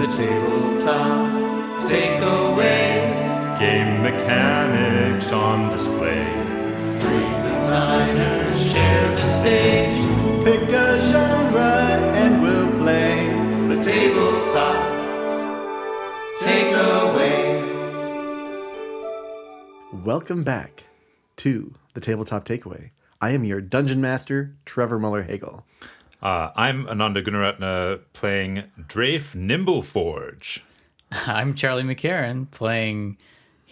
The tabletop takeaway. Game mechanics on display. Three designers share the stage. Pick a genre and we'll play. The tabletop takeaway. Welcome back to the Tabletop Takeaway. I am your Dungeon Master, Trevor Muller-Hagel. I'm Ananda Gunaratna playing Drafe Nimbleforge. I'm Charlie McCarran playing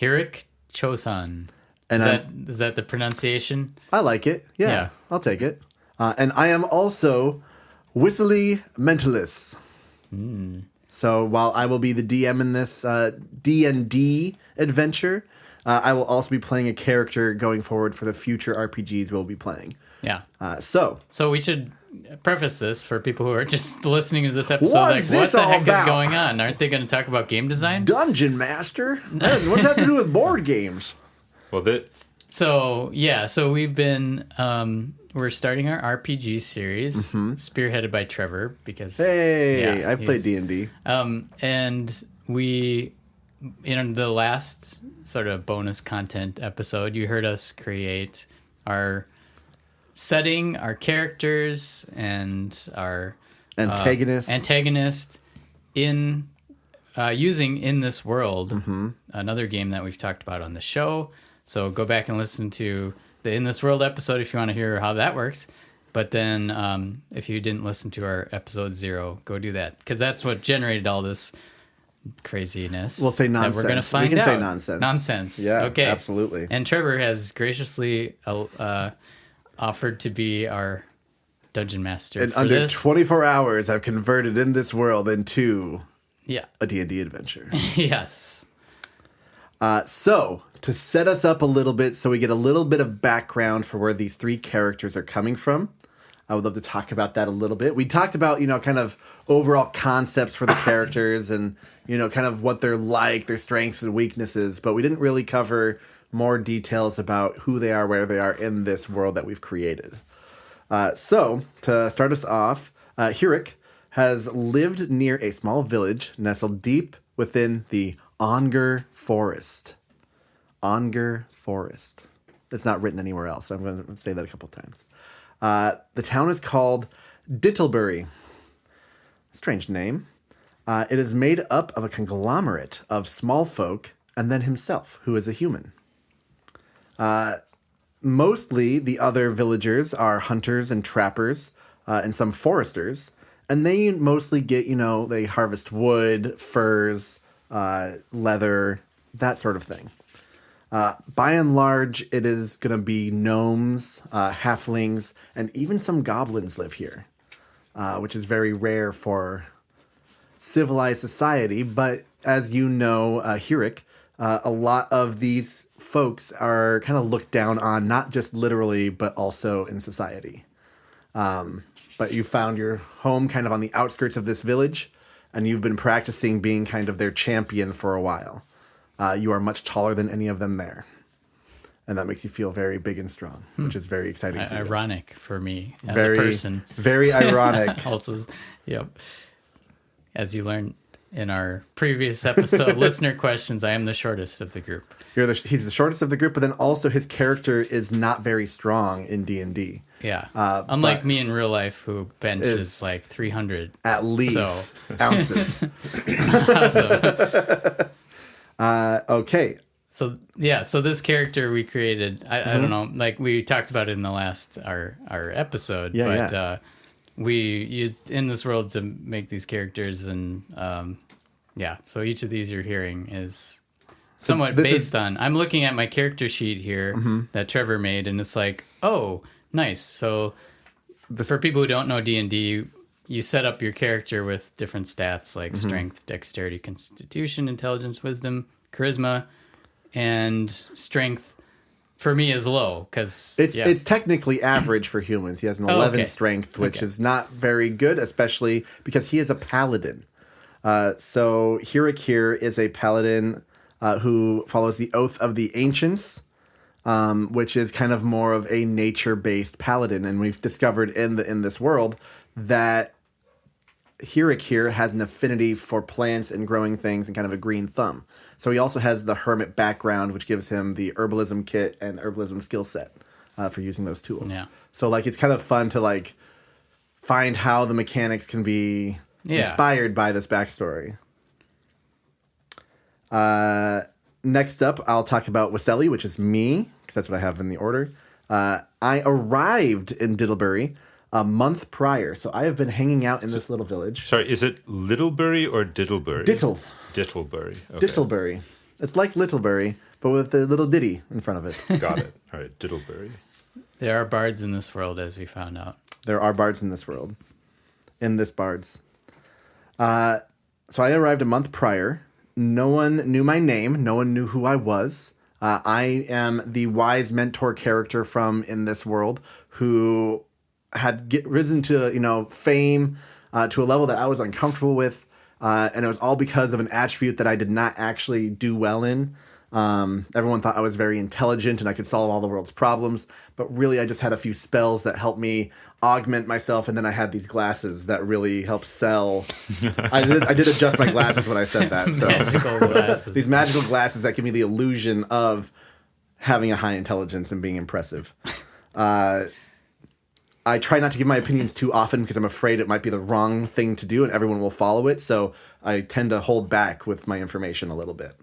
Hirik Chosan. And Is that the pronunciation? I like it. Yeah. I'll take it. And I am also Whistly Mentalis. So while I will be the DM in this D&D adventure, I will also be playing a character going forward for the future RPGs we'll be playing. Yeah. So we should preface this for people who are just listening to this episode. What's What this the all heck about? is going on? Aren't they going to talk about game design? Dungeon Master? What does that have to do with board games? Well, So we've been we're starting our RPG series, spearheaded by Trevor because Hey, yeah, I've played D&D. and we in the last sort of bonus content episode, you heard us create our setting, our characters, and our antagonist in using In This World, another game that we've talked about on the show. So go back and listen to the In This World episode if you want to hear how that works. But then if you didn't listen to our episode 0, go do that, because that's what generated all this craziness. We'll say nonsense. We're going to find out. We can say nonsense. Nonsense. Yeah, okay. absolutely. And Trevor has graciously offered to be our dungeon master. In for under this. 24 hours, I've converted In This World into Yeah. a D&D adventure. Yes. So, to set us up a little bit, so we get a little bit of background for where these three characters are coming from, I would love to talk about that a little bit. We talked about, kind of overall concepts for the characters and, kind of what they're like, their strengths and weaknesses, but we didn't really cover more details about who they are, where they are in this world that we've created. So, to start us off, Hirik has lived near a small village nestled deep within the Onger Forest. Onger Forest. It's not written anywhere else, so I'm going to say that a couple times. The town is called Dittlebury. Strange name. It is made up of a conglomerate of small folk and then himself, who is a human. Mostly the other villagers are hunters and trappers and some foresters. And they mostly get, they harvest wood, furs, leather, that sort of thing. By and large, it is going to be gnomes, halflings, and even some goblins live here, which is very rare for civilized society. But as you know, Hirik, a lot of these folks are kind of looked down on, not just literally, but also in society. But you found your home kind of on the outskirts of this village, and you've been practicing being kind of their champion for a while. You are much taller than any of them there. And that makes you feel very big and strong, which is very exciting for you. Ironic for me as Very, a person. Very ironic. Also, yep. As you learned in our previous episode, listener questions, I am the shortest of the group. He's the shortest of the group, but then also his character is not very strong in D&D. Yeah. Unlike me in real life, who benches like 300. At least ounces. Okay. So this character we created, I don't know, like we talked about it in the last our episode, we used In This World to make these characters, and so each of these you're hearing is somewhat based on. I'm looking at my character sheet here that Trevor made, and it's like, oh, nice. So for people who don't know D&D, you set up your character with different stats like strength, dexterity, constitution, intelligence, wisdom, charisma, and strength for me is low because it's technically average for humans. He has an 11 strength, which is not very good, especially because he is a paladin. So Hirik here is a paladin who follows the Oath of the Ancients, which is kind of more of a nature-based paladin. And we've discovered in this world that Hirik here has an affinity for plants and growing things and kind of a green thumb. So he also has the hermit background, which gives him the herbalism kit and herbalism skill set for using those tools. Yeah. So like it's kind of fun to like find how the mechanics can be inspired by this backstory. Next up, I'll talk about Waselli, which is me, because that's what I have in the order. I arrived in Diddlebury a month prior, so I have been hanging out in this little village. Sorry, is it Littlebury or Diddlebury? Diddlebury. Okay. Diddlebury. It's like Littlebury, but with a little ditty in front of it. Got it. All right, Diddlebury. There are bards in this world, as we found out. There are bards in this world. In this bards. So I arrived a month prior. No one knew my name. No one knew who I was. I am the wise mentor character from In This World who had risen to, fame to a level that I was uncomfortable with. And it was all because of an attribute that I did not actually do well in. Everyone thought I was very intelligent and I could solve all the world's problems, but really I just had a few spells that helped me augment myself, and then I had these glasses that really helped sell. I did adjust my glasses when I said that. So Magical glasses. These magical glasses that give me the illusion of having a high intelligence and being impressive. I try not to give my opinions too often because I'm afraid it might be the wrong thing to do and everyone will follow it, so I tend to hold back with my information a little bit.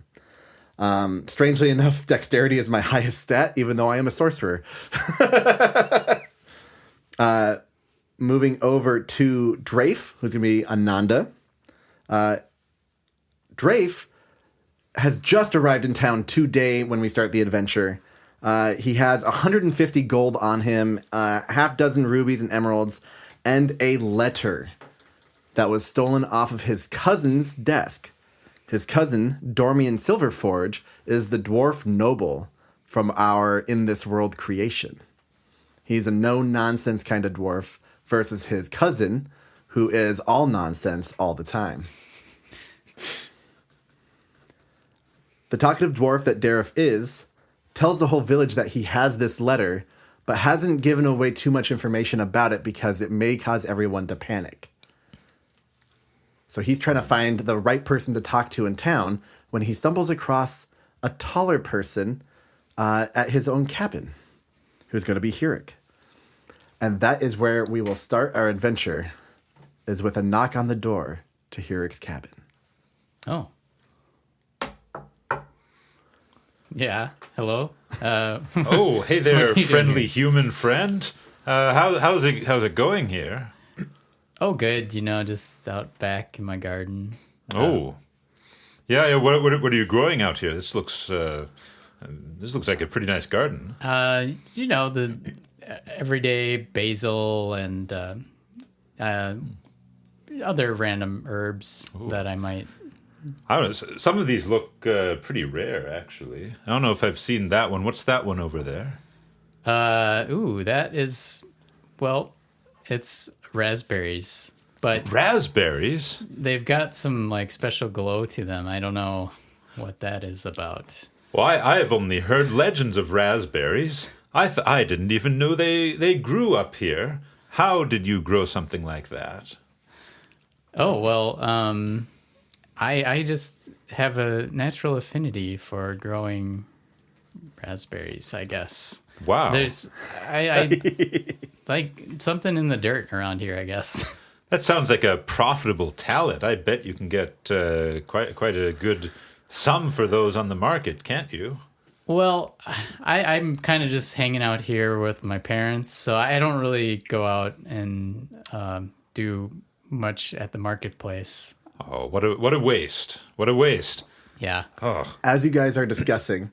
Strangely enough, dexterity is my highest stat, even though I am a sorcerer. Moving over to Drafe, who's going to be Ananda. Drafe has just arrived in town today when we start the adventure. He has 150 gold on him, half dozen rubies and emeralds, and a letter that was stolen off of his cousin's desk. His cousin, Dormian Silverforge, is the dwarf noble from our In This World creation. He's a no-nonsense kind of dwarf versus his cousin, who is all nonsense all the time. The talkative dwarf that Dareth is tells the whole village that he has this letter, but hasn't given away too much information about it because it may cause everyone to panic. So he's trying to find the right person to talk to in town when he stumbles across a taller person at his own cabin, who's going to be Hirik. And that is where we will start our adventure, is with a knock on the door to Hirik's cabin. Oh. Yeah. Hello. Oh, hey there, What are you friendly doing human friend. How's it going here? Oh, good. Just out back in my garden. Oh, yeah. What are you growing out here? This looks like a pretty nice garden. The everyday basil and other random herbs that I might. I don't know. Some of these look pretty rare, actually. I don't know if I've seen that one. What's that one over there? That is, it's raspberries, but Raspberries? they've got some special glow to them. I don't know what that is about. Well, I've only heard legends of raspberries. I didn't even know they grew up here. How did you grow something like that? Oh, well, I just have a natural affinity for growing raspberries, I guess. Wow. I like something in the dirt around here, I guess. That sounds like a profitable talent. I bet you can get quite a good sum for those on the market, can't you? Well, I'm kind of just hanging out here with my parents, so I don't really go out and do much at the marketplace. Oh, what a waste. What a waste. Yeah. Oh. As you guys are discussing,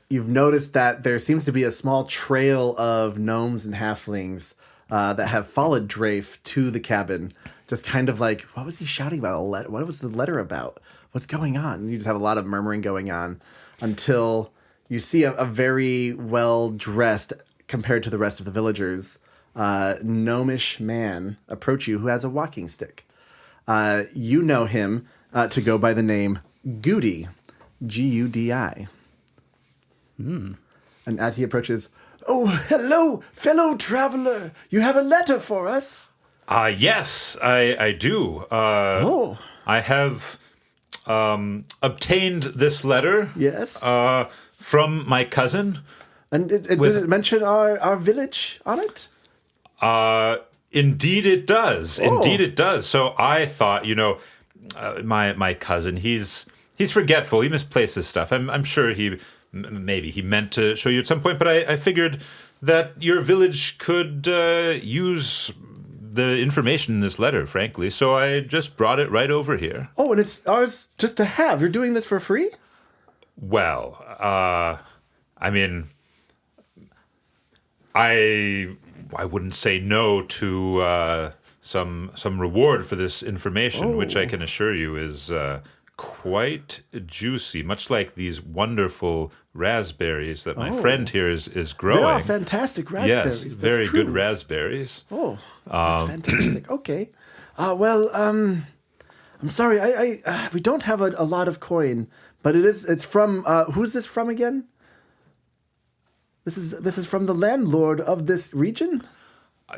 you've noticed that there seems to be a small trail of gnomes and halflings that have followed Drafe to the cabin. Just kind of like, what was he shouting about? What was the letter about? What's going on? And you just have a lot of murmuring going on until you see a very well-dressed, compared to the rest of the villagers, gnomish man approach you who has a walking stick. You know him to go by the name Goody, Gudi. And as he approaches, "Oh, hello, fellow traveler. You have a letter for us?" Yes, I do. I have obtained this letter. Yes. From my cousin. And did it mention our village on it? Indeed it does. Oh. Indeed it does. So I thought, my cousin, he's forgetful. He misplaces stuff. I'm sure maybe he meant to show you at some point, but I figured that your village could use the information in this letter, frankly. So I just brought it right over here. Oh, and it's ours just to have. You're doing this for free? Well, I mean, I wouldn't say no to some reward for this information, which I can assure you is quite juicy, much like these wonderful raspberries that my friend here is growing. They are fantastic raspberries. Yes, That's very true. good raspberries. Oh, that's fantastic. Okay. I'm sorry. I we don't have a lot of coin, but it's from who's this from again? This is from the landlord of this region?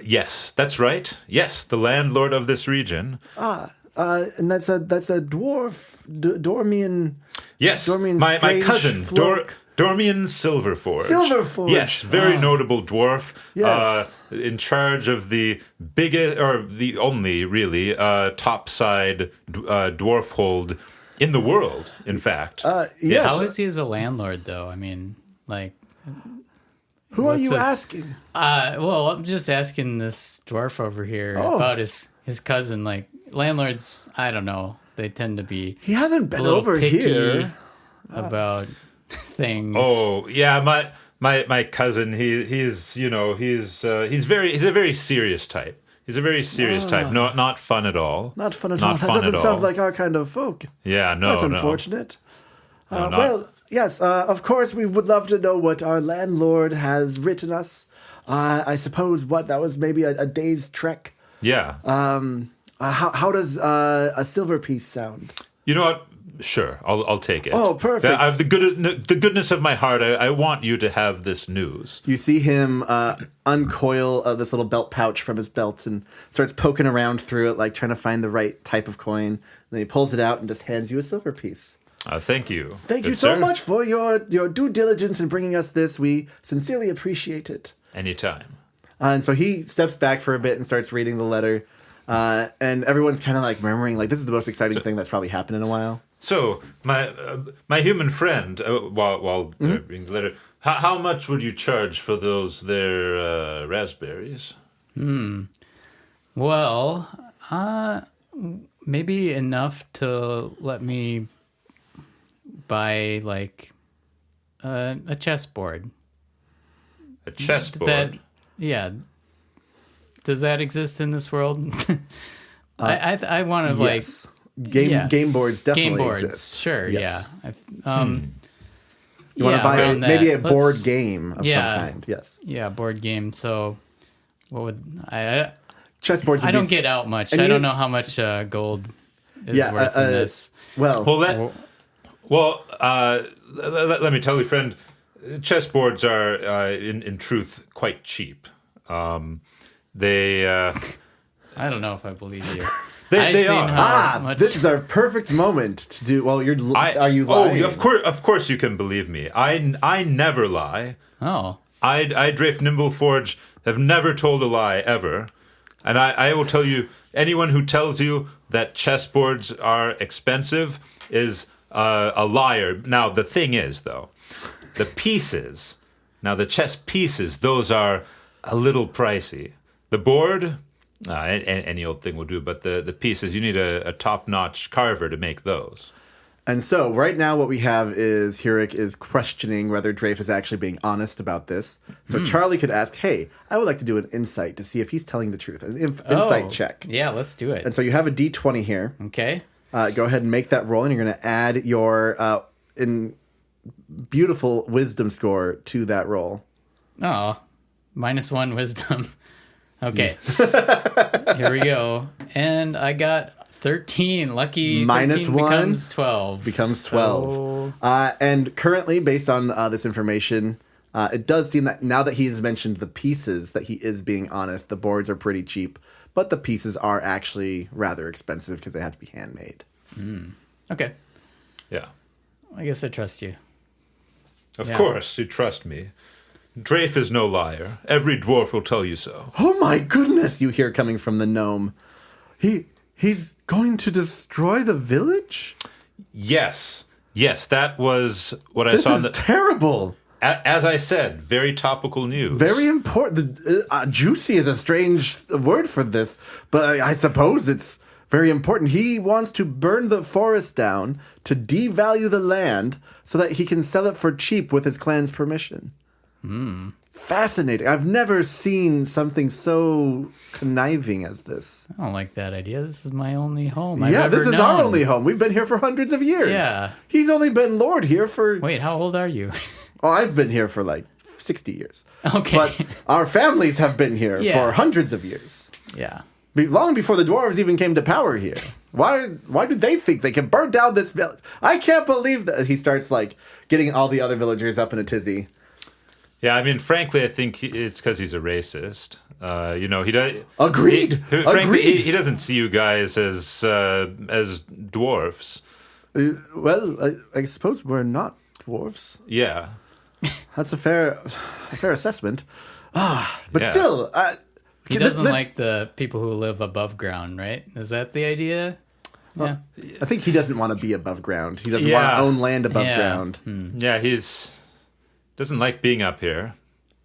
Yes, that's right. Yes, the landlord of this region. And that's a dwarf, Dormian. Yes, Dormian my strange cousin, folk. Dormian Silverforge. Silverforge. Yes, very notable dwarf. Yes. In charge of the biggest, or the only really, topside dwarf hold in the world, in fact. Yes. How is he as a landlord, though? I mean, like... Who are you asking? Well, I'm just asking this dwarf over here about his cousin. Like, landlords, I don't know. They tend to be He hasn't been a little over picky here. about things. Oh yeah, my cousin. He's a very serious type. He's a very serious type. Not fun at all. Not fun at all. That doesn't sound like our kind of folk. Yeah, no, That's no. unfortunate. No, Well, yes, of course we would love to know what our landlord has written us. I suppose that was maybe a day's trek. Yeah. How does a silver piece sound? You know what? Sure, I'll take it. Oh, perfect. The goodness of my heart, I want you to have this news. You see him uncoil this little belt pouch from his belt and starts poking around through it, like trying to find the right type of coin. And then he pulls it out and just hands you a silver piece. Thank you. Thank you Good so sir. much for your due diligence in bringing us this. We sincerely appreciate it. Anytime. And so he steps back for a bit and starts reading the letter. And everyone's kind of like murmuring, like, this is the most exciting thing that's probably happened in a while. So, my human friend, while reading the letter, how much would you charge for those there raspberries? Well, maybe enough to let me buy, like, a chessboard. A chessboard? Yeah. Does that exist in this world? I want to, Yes. like... Game boards definitely Game boards, exist. sure, Yes. yeah. You want to buy around maybe that. a board Let's- game of some kind. Yes. Yeah, board game. So, what would I? Chessboards. I don't get out much. and I you- don't know how much gold is Yeah, worth in this. Well, Let me tell you, friend, chessboards are, in truth, quite cheap. They I don't know if I believe you. they are. Much, this is our perfect moment to do. Well, are you lying? Oh, of course you can believe me. I never lie. oh, I Drafe Nimbleforge have never told a lie ever, and I will tell you, anyone who tells you that chessboards are expensive is a liar. Now the thing is, though, the pieces. Now the chess pieces, those are a little pricey. The board, any old thing will do, but the pieces, you need a top-notch carver to make those. And so right now what we have is Hurik is questioning whether Drafe is actually being honest about this. So Charlie could ask, hey, I would like to do an insight to see if he's telling the truth. An insight check. Yeah, let's do it. And so you have a D20 here. Okay. Go ahead and make that roll, and you're going to add your beautiful wisdom score to that roll. Oh, -1 wisdom. Okay. Here we go. And I got 13. Lucky. Minus 13 1 becomes 12. Becomes 12. And currently, based on this information, It does seem that now that he has mentioned the pieces, that he is being honest. The boards are pretty cheap, but the pieces are actually rather expensive because they have to be handmade. Okay. Yeah. I guess I trust you. Of Yeah. course, you trust me. Drafe is no liar. Every dwarf will tell you so. Oh my goodness, you hear coming from the gnome. He's going to destroy the village? Yes. Yes, that was what I This saw. is terrible. As I said, very topical news. Very important. Juicy is a strange word for this, but I suppose it's very important. He wants to burn the forest down to devalue the land so that he can sell it for cheap with his clan's permission. Fascinating. I've never seen something so conniving as this. I don't like that idea. This is my only home. This is our only home. We've been here for hundreds of years. Yeah. He's only been lord here for... Wait, how old are you? Oh, I've been here for like 60 years. Okay. But our families have been here Yeah. for hundreds of years. Yeah. Long before the dwarves even came to power here. Why do they think they can burn down this village? I can't believe that. He starts like getting all the other villagers up in a tizzy. Yeah, I mean, frankly, I think it's because he's a racist. He does. Agreed. Frankly, Agreed. he doesn't see you guys as dwarfs. I suppose we're not dwarves. Yeah. That's a fair assessment. But Yeah. still, He doesn't like the people who live above ground, right? Is that the idea? Yeah. I think he doesn't want to be above ground. He doesn't Yeah. want to own land above Yeah. ground. Yeah, doesn't like being up here.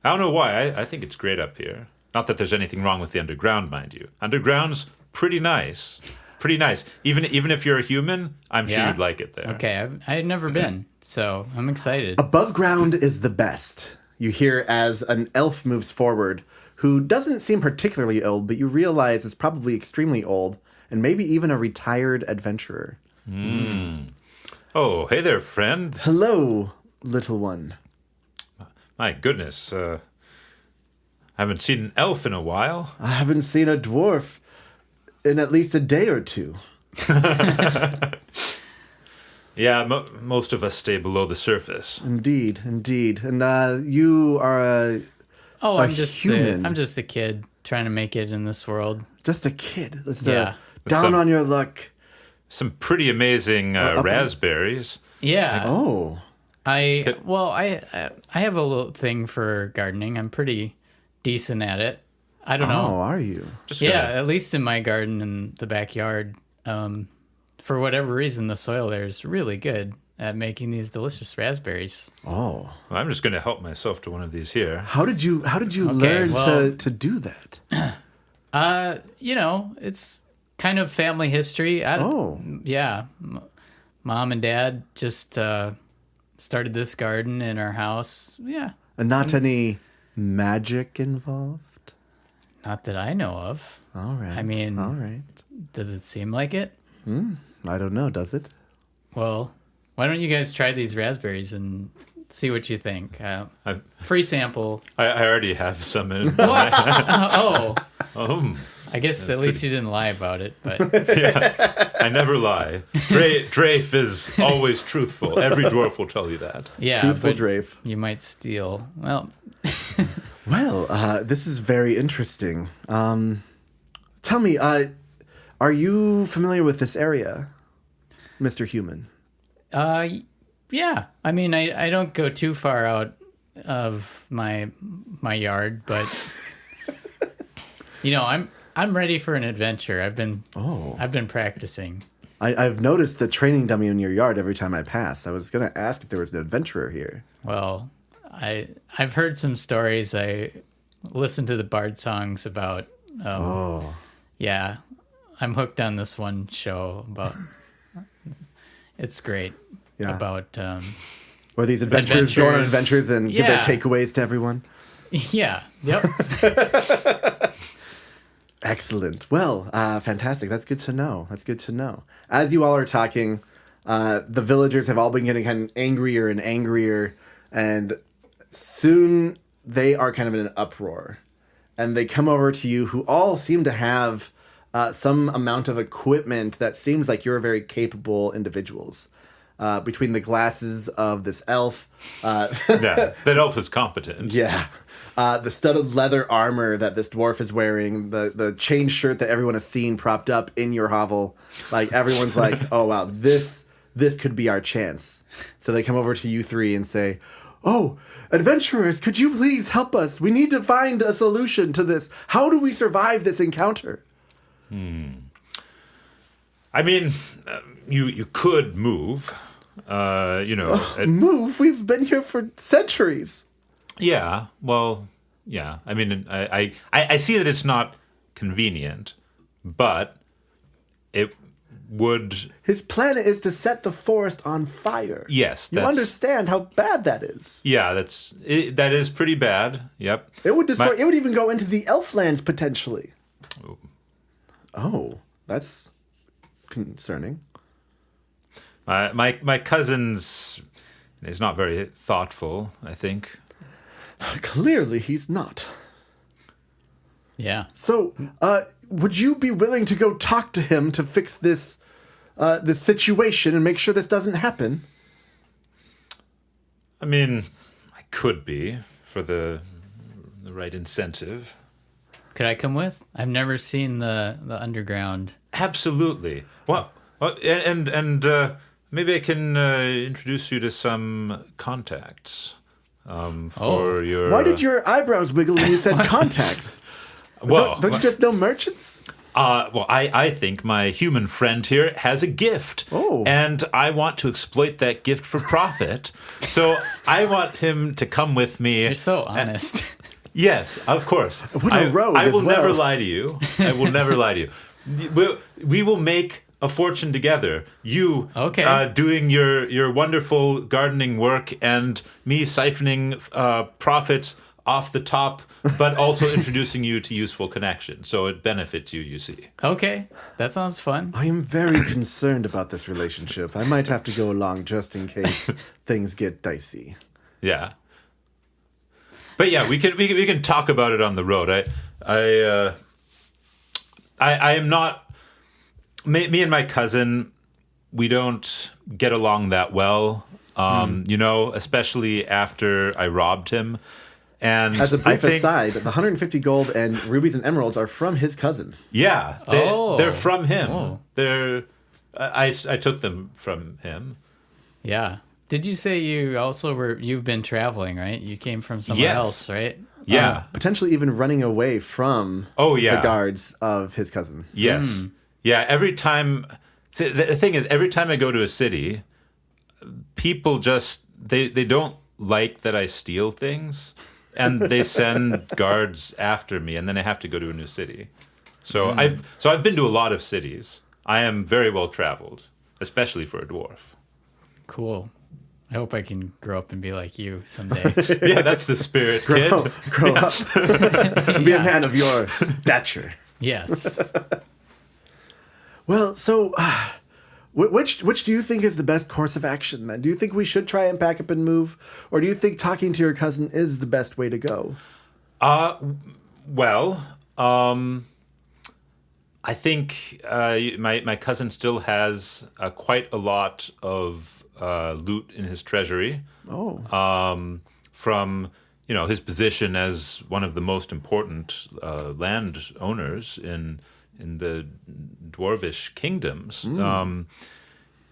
I don't know why. I think it's great up here. Not that there's anything wrong with the underground, mind you. Underground's pretty nice. Pretty nice. Even if you're a human, I'm sure Yeah? you'd like it there. Okay, I had never been, so I'm excited. Above ground is the best. You hear as an elf moves forward, who doesn't seem particularly old, but you realize is probably extremely old, and maybe even a retired adventurer. Oh, hey there, friend. Hello, little one. My goodness. I haven't seen an elf in a while. I haven't seen a dwarf in at least a day or two. Yeah, most of us stay below the surface. Indeed. And you are I'm human. I'm just a kid trying to make it in this world. just a kid. That's Yeah. down Some- on your luck. Some pretty amazing up- raspberries. Yeah. Oh. I have a little thing for gardening. I'm pretty decent at it. I don't Oh, know. are you? Just Yeah, gonna- at least in my garden in the backyard. For whatever reason, the soil there is really good at making these delicious raspberries. Oh. Well, I'm just going to help myself to one of these here. How did you learn well- to do that? It's kind of family history. Yeah. Mom and Dad just started this garden in our house. Yeah. And not any magic involved? Not that I know of. All right. I mean- all right. Does it seem like it? I don't know, does it? Well, why don't you guys try these raspberries and see what you think? I Free sample. already have some in. What? Oh, Oh, I guess at least you didn't lie about it. But I never lie. Drafe is always truthful. Every dwarf will tell you that. yeah, Truthful but Drafe. you might steal. Well, Well, this is very interesting. Tell me, are you familiar with this area, Mr. Human? yeah. I mean, I don't go too far out of my yard, but I'm ready for an adventure. I've been practicing. I've noticed the training dummy in your yard every time I pass. I was going to ask if there was an adventurer here. Well, I've heard some stories. I listened to the bard songs about. Yeah, I'm hooked on this one show about. It's great. Yeah. About. Where these adventurers go on Adventures. adventures and give their Yeah. takeaways to everyone. Yeah. Yep. Excellent. Well, fantastic. That's good to know. As you all are talking, the villagers have all been getting kind of angrier and angrier, and soon they are kind of in an uproar. And they come over to you, who all seem to have some amount of equipment that seems like you're very capable individuals. between the glasses of this elf. Yeah, that elf is competent. Yeah. The studded leather armor that this dwarf is wearing, the chain shirt that everyone has seen propped up in your hovel. Like, everyone's like, oh, wow, this could be our chance. So they come over to you three and say, oh, adventurers, could you please help us? We need to find a solution to this. How do we survive this encounter? I mean, you could move, Move? We've been here for centuries. Yeah, well, yeah. I mean, I see that it's not convenient, but it would... His plan is to set the forest on fire. Yes, You understand how bad that is. Yeah, that is pretty bad. Yep. It would destroy... It would even go into the Elflands, potentially. Oh, that's concerning. My cousin's is not very thoughtful, I think. Clearly, he's not. Yeah. So, would you be willing to go talk to him to fix this situation and make sure this doesn't happen? I mean, I could be for the right incentive. Could I come with? I've never seen the underground. Absolutely. Well, and maybe I can introduce you to some contacts for your... Why did your eyebrows wiggle when you said contacts? Well, don't you just know merchants? Well, I think my human friend here has a gift. Oh. And I want to exploit that gift for profit. So I want him to come with me. You're so honest. Yes, of course. What a rogue I will as well. never lie to you. I will never lie to you. We will make a fortune together. You doing your wonderful gardening work and me siphoning profits off the top, but also introducing you to useful connections. So it benefits you, you see. Okay, that sounds fun. I am very concerned about this relationship. I might have to go along just in case things get dicey. Yeah. But yeah, we can talk about it on the road. I am not... Me and my cousin, we don't get along that well, especially after I robbed him. And as a brief aside, the 150 gold and rubies and emeralds are from his cousin. Yeah, they're from him. Oh. I took them from him. Yeah. Did you say you've been traveling, right? You came from somewhere else, right? Yeah. Potentially even running away from the guards of his cousin. Yes. Yeah, every time... See, the thing is, every time I go to a city, people just... They don't like that I steal things, and they send guards after me, and then I have to go to a new city. So I've been to a lot of cities. I am very well traveled, especially for a dwarf. Cool. I hope I can grow up and be like you someday. Yeah, that's the spirit, kid. Grow up. Be a man of your stature. Yes. Well, so which do you think is the best course of action, then? Do you think we should try and pack up and move? Or do you think talking to your cousin is the best way to go? Well, I think my cousin still has quite a lot of loot in his treasury. Oh. From his position as one of the most important land owners in the dwarvish kingdoms.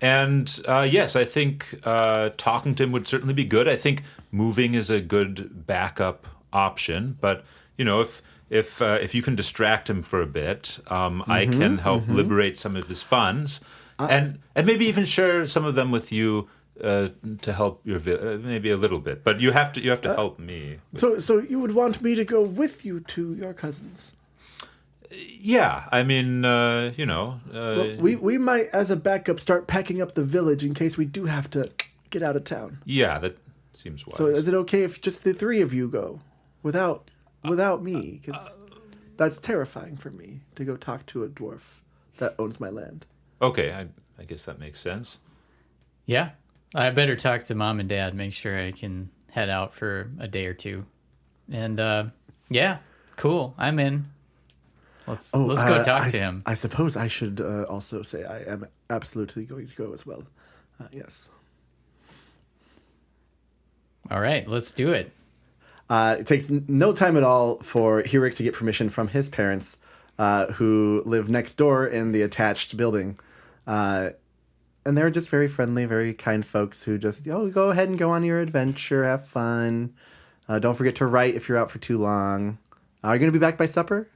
Yes, I think talking to him would certainly be good. I think moving is a good backup option, but if you can distract him for a bit, I can help liberate some of his funds, and maybe even share some of them with you to help your maybe a little bit. But you have to help me. So you would want me to go with you to your cousin's? Yeah, I mean, well, we might, as a backup, start packing up the village in case we do have to get out of town. Yeah, that seems wise. So is it okay if just the three of you go, without me? Because that's terrifying for me to go talk to a dwarf that owns my land. Okay, I guess that makes sense. Yeah, I better talk to Mom and Dad, make sure I can head out for a day or two. And yeah, cool, I'm in. Let's go talk to him. I suppose I should also say I am absolutely going to go as well. Yes. All right, let's do it. It takes no time at all for Hirik to get permission from his parents, who live next door in the attached building. And they're just very friendly, very kind folks who just, go ahead and go on your adventure, have fun. Don't forget to write if you're out for too long. Are you going to be back by supper?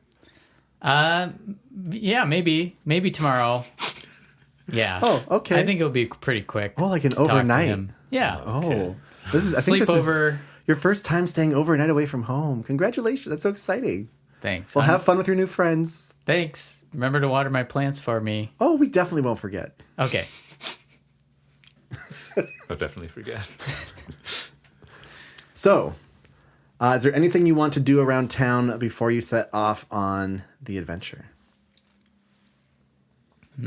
Yeah, maybe tomorrow. Yeah. Oh, okay. I think it'll be pretty quick. Oh, like an to talk to overnight. him. Yeah. Oh, I think this Sleepover. is your first time staying overnight away from home. Congratulations. That's so exciting. Thanks. Well, have fun with your new friends. Thanks. Remember to water my plants for me. Oh, we definitely won't forget. Okay. I'll definitely forget. So, is there anything you want to do around town before you set off on the adventure? I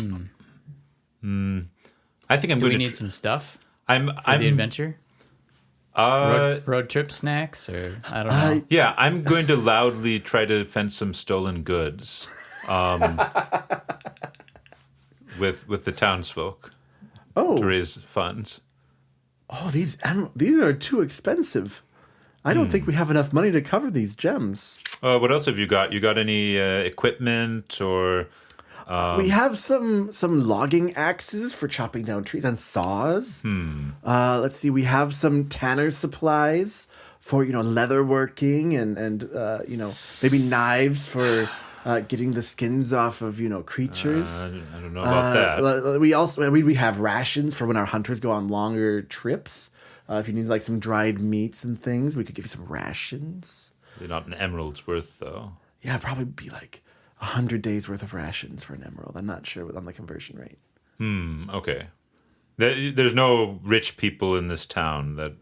think I'm Do going we to. need some stuff I'm. for the adventure? Road trip snacks, or I don't know. Yeah, I'm going to loudly try to fence some stolen goods, with the townsfolk to raise funds. Oh, these are too expensive. I don't think we have enough money to cover these gems. What else have you got? You got any equipment or? We have some logging axes for chopping down trees and saws. Let's see. We have some tanner's supplies for leather working and maybe knives for getting the skins off of creatures. I don't know about that. We have rations for when our hunters go on longer trips. If you need like some dried meats and things, we could give you some rations. They're not an emerald's worth though. Yeah, it'd probably be like 100 days worth of rations for an emerald. I'm not sure on the conversion rate. Okay. There's no rich people in this town that.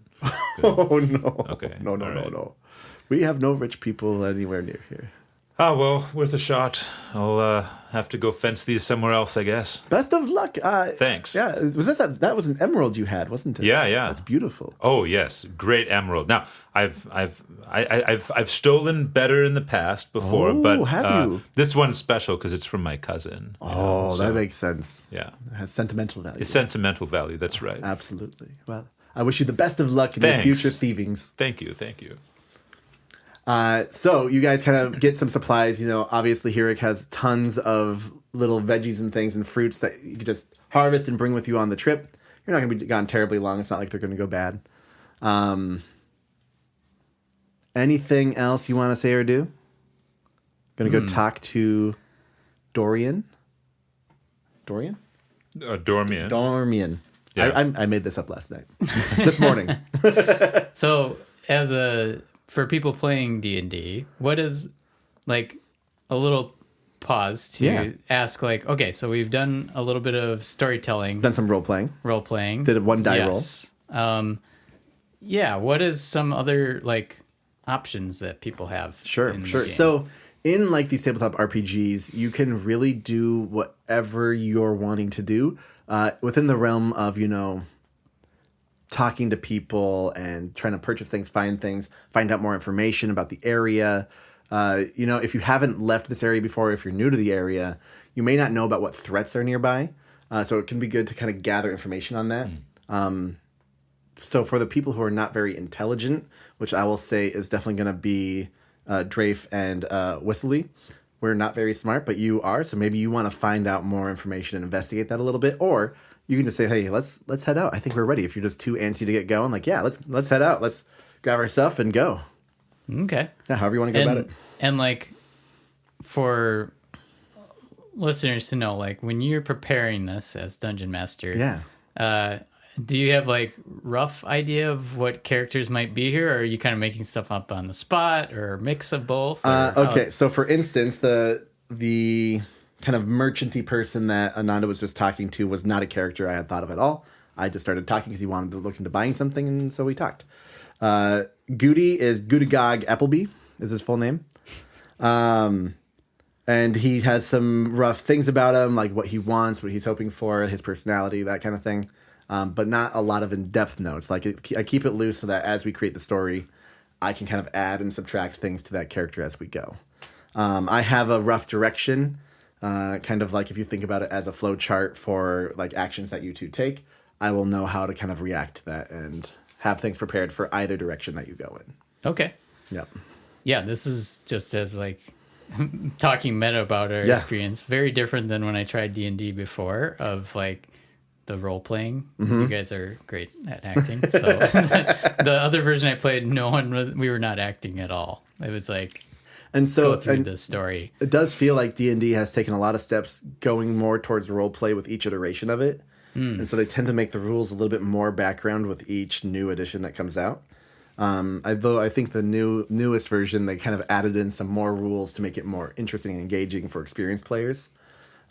Oh no. Okay. No. We have no rich people anywhere near here. Oh, well, worth a shot. I'll have to go fence these somewhere else, I guess. Best of luck. Thanks. Yeah, that was an emerald you had, wasn't it? Yeah. That's beautiful. Oh yes, great emerald. Now I've stolen better in the past before, but have you? this one's special because it's from my cousin. That makes sense. Yeah, It has sentimental value. it's sentimental value. That's right. Absolutely. Well, I wish you the best of luck in Thanks. your future thievings. Thank you. So you guys kind of get some supplies. Obviously Hirik has tons of little veggies and things and fruits that you can just harvest and bring with you on the trip. You're not going to be gone terribly long. It's not like they're going to go bad. Anything else you want to say or do? Going to go talk to Dorian. Dormian? Yeah. I made this up last night. This morning. So, for people playing D&D, what is like a little pause to ask, like, okay, so we've done a little bit of storytelling, Done some role playing. did a one die roll. What is some other like options that people have? Sure. in the game? So in like these tabletop RPGs, you can really do whatever you're wanting to do within the realm of, talking to people and trying to purchase things, find out more information about the area. If you haven't left this area before, if you're new to the area, you may not know about what threats are nearby. So it can be good to kind of gather information on that. So for the people who are not very intelligent, which I will say is definitely going to be Drafe and Whistly, we're not very smart, but you are. So maybe you want to find out more information and investigate that a little bit, or you can just say, "Hey, let's head out. I think we're ready." If you're just too antsy to get going, like, yeah, let's head out. Let's grab our stuff and go. Okay. Yeah, however you want to go about it. And like for listeners to know, like when you're preparing this as Dungeon Master, do you have like rough idea of what characters might be here, or are you kind of making stuff up on the spot, or a mix of both? Okay, so for instance, the kind of merchanty person that Ananda was just talking to was not a character I had thought of at all. I just started talking because he wanted to look into buying something, and so we talked. Goody is Goodagog Appleby, is his full name. And he has some rough things about him, like what he wants, what he's hoping for, his personality, that kind of thing. But not a lot of in-depth notes. Like I keep it loose so that as we create the story, I can kind of add and subtract things to that character as we go. I have a rough direction, kind of like if you think about it as a flow chart for like actions that you two take, I will know how to kind of react to that and have things prepared for either direction that you go in. Okay. Yep. Yeah, this is just as like talking meta about our experience. Very different than when I tried D&D before of like the role playing. You guys are great at acting. So the other version I played, we were not acting at all. It was like and so go through the story. It does feel like D&D has taken a lot of steps going more towards role play with each iteration of it. And so they tend to make the rules a little bit more background with each new edition that comes out. Although I think the newest version, they kind of added in some more rules to make it more interesting and engaging for experienced players.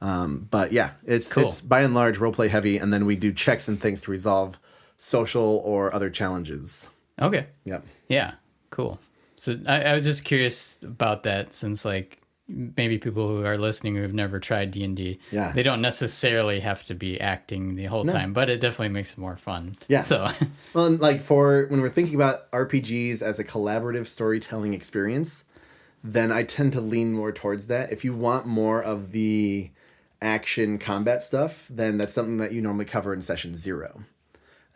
But yeah, it's by and large roleplay heavy, and then we do checks and things to resolve social or other challenges. Okay. Yep. Yeah. Cool. So I was just curious about that, since like maybe people who are listening who have never tried D&D, they don't necessarily have to be acting the whole time, but it definitely makes it more fun. Yeah. So well, and like for when we're thinking about RPGs as a collaborative storytelling experience, then I tend to lean more towards that. If you want more of the action combat stuff, then that's something that you normally cover in session 0.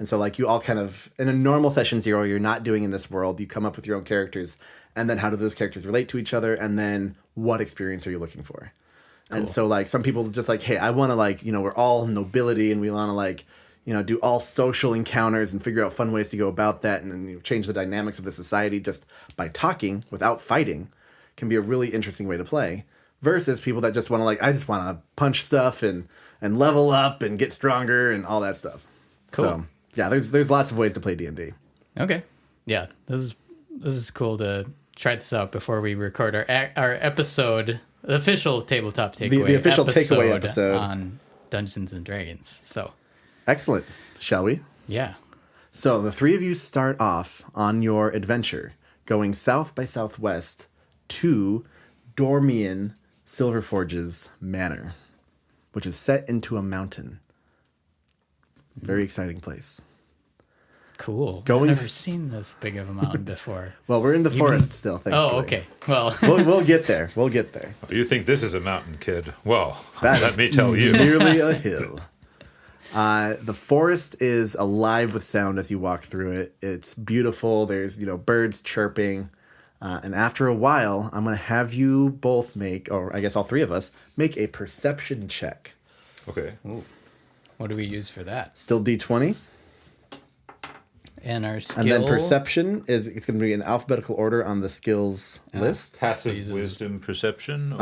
And so like you all kind of, in a normal session 0, you're not doing in this world, you come up with your own characters, and then how do those characters relate to each other, and then what experience are you looking for? Cool. And so like some people just like, hey, I want to like, we're all nobility and we want to like, do all social encounters and figure out fun ways to go about that and change the dynamics of the society just by talking without fighting can be a really interesting way to play. Versus people that just want to like, I just want to punch stuff and level up and get stronger and all that stuff. Cool. So yeah, there's lots of ways to play D&D. Okay. Yeah, this is cool to try this out before we record our episode, the official tabletop takeaway. The official takeaway episode on Dungeons and Dragons. So excellent. Shall we? Yeah. So the three of you start off on your adventure, going south by southwest to Dormian Silverforge's manor, which is set into a mountain. Very exciting place. Cool. I've never seen this big of a mountain before. Well, we're in the forest still, thankfully. Oh, okay. Well, we'll get there. We'll get there. You think this is a mountain, kid? Well, let me tell you. Merely a hill. The forest is alive with sound as you walk through it. It's beautiful. There's, birds chirping. And after a while, I'm going to have you both or I guess all three of us, make a perception check. Okay. Ooh. What do we use for that? Still D20. And our skill. And then perception it's going to be in alphabetical order on the skills list. Passive wisdom perception?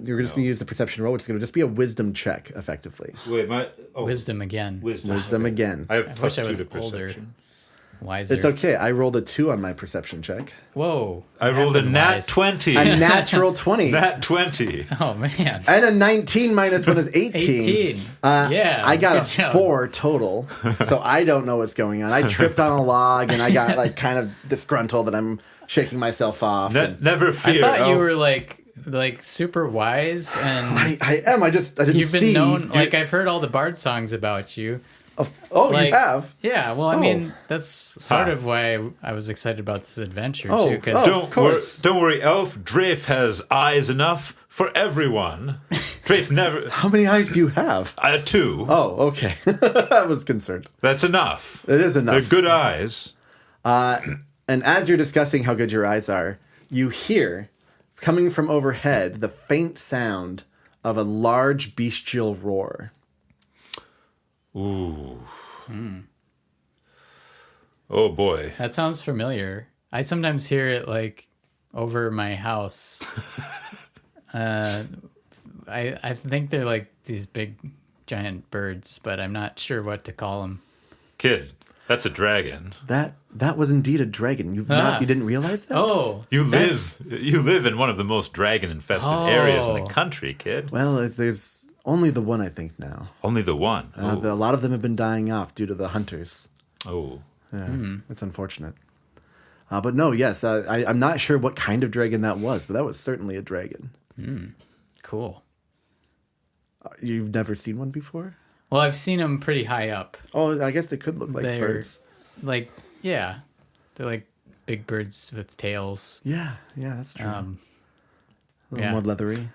You're just going to use the perception roll, which is going to just be a wisdom check, effectively. Wait, wisdom again. Wisdom again. I have plus wish I 2 was to perception. Wiser. It's okay. I rolled a 2 on my perception check. Whoa. I rolled a nat 20. A natural 20. Nat 20. Oh, man. And a 19 minus 1 is 18. 18. Yeah. I got good job. 4 total, so I don't know what's going on. I tripped on a log, and I got like kind of disgruntled, and I'm shaking myself off. Never fear. I thought you were like super wise, and I am. I didn't you've been see. known. Like I've heard all the bard songs about you. Oh, you have? Yeah, well, I mean, that's sort of why I was excited about this adventure, too. Cause Don't worry, Elf. Drafe has eyes enough for everyone. Drafe never... How many eyes do you have? 2. Oh, okay. I was concerned. That's enough. It is enough. They're good eyes. And as you're discussing how good your eyes are, you hear, coming from overhead, the faint sound of a large bestial roar. Ooh. Oh boy. That sounds familiar. I sometimes hear it like over my house. I think they're like these big giant birds, but I'm not sure what to call them. Kid, that's a dragon. That was indeed a dragon. You didn't realize that? Oh. You live in one of the most dragon infested areas in the country, kid. Well, there's only the one, I think, now. Only the one. A lot of them have been dying off due to the hunters. Oh. Yeah, it's unfortunate. But no, yes, I'm not sure what kind of dragon that was, but that was certainly a dragon. Cool. You've never seen one before? Well, I've seen them pretty high up. Oh, I guess they could look like birds. Like, yeah. They're like big birds with tails. Yeah, that's true. A little yeah. more leathery.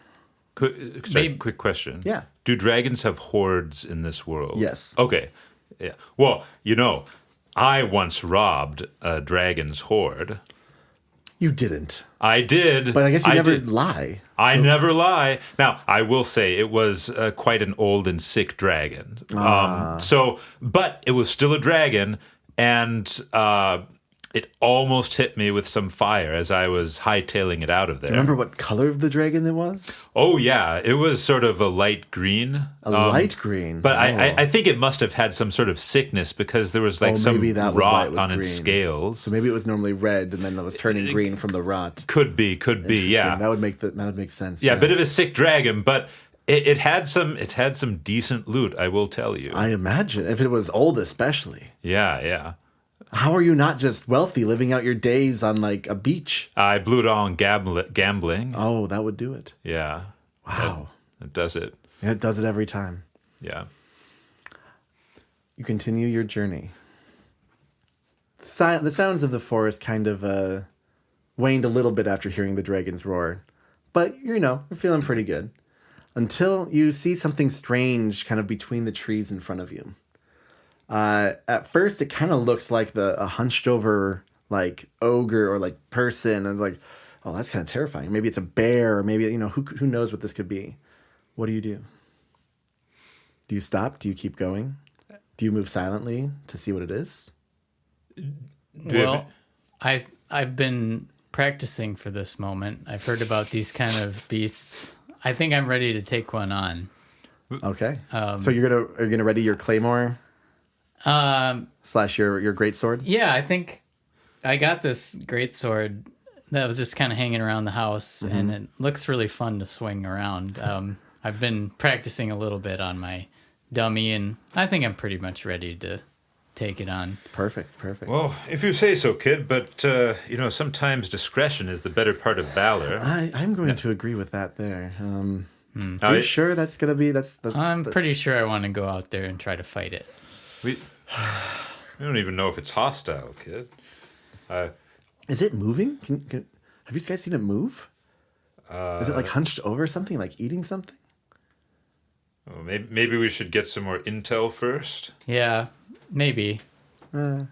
Quick question. Yeah. Do dragons have hordes in this world? Yes. Okay. Yeah. Well, I once robbed a dragon's hoard. You didn't. I did. But I guess you never did. lie. I never lie. Now, I will say it was quite an old and sick dragon. But it was still a dragon, and it almost hit me with some fire as I was hightailing it out of there. Do you remember what color of the dragon it was? Oh, yeah. It was sort of a light green. Light green. But I think it must have had some sort of sickness because there was like some maybe that was why it rot was on green. its scales. So maybe it was normally red and then it was turning green from the rot. Could be, yeah. That would make sense. Yeah, yes. a bit of a sick dragon, but it had some decent loot, I will tell you. I imagine. If it was old especially. Yeah. How are you not just wealthy, living out your days on like a beach? I blew it all on gambling. Oh, that would do it. Yeah. Wow. It does it. Yeah, it does it every time. Yeah. You continue your journey. The sounds of the forest kind of waned a little bit after hearing the dragon's roar. But, you're feeling pretty good. Until you see something strange kind of between the trees in front of you. At first, it kind of looks like a hunched over like ogre or like person, and it's like, oh, that's kind of terrifying. Maybe it's a bear, or maybe who knows what this could be. What do you do? Do you stop? Do you keep going? Do you move silently to see what it is? Well, I've been practicing for this moment. I've heard about these kind of beasts. I think I'm ready to take one on. Okay. So you're gonna ready your claymore. / your greatsword? Yeah, I think I got this greatsword that was just kind of hanging around the house, and it looks really fun to swing around. I've been practicing a little bit on my dummy, and I think I'm pretty much ready to take it on. Perfect. Well, if you say so, kid, but, sometimes discretion is the better part of valor. I'm going to agree with that there. Are you sure that's going to be... I'm pretty sure I want to go out there and try to fight it. We don't even know if it's hostile, kid. Is it moving? Have you guys seen it move? Is it like hunched over something, like eating something? Oh, maybe we should get some more intel first. Yeah, maybe. I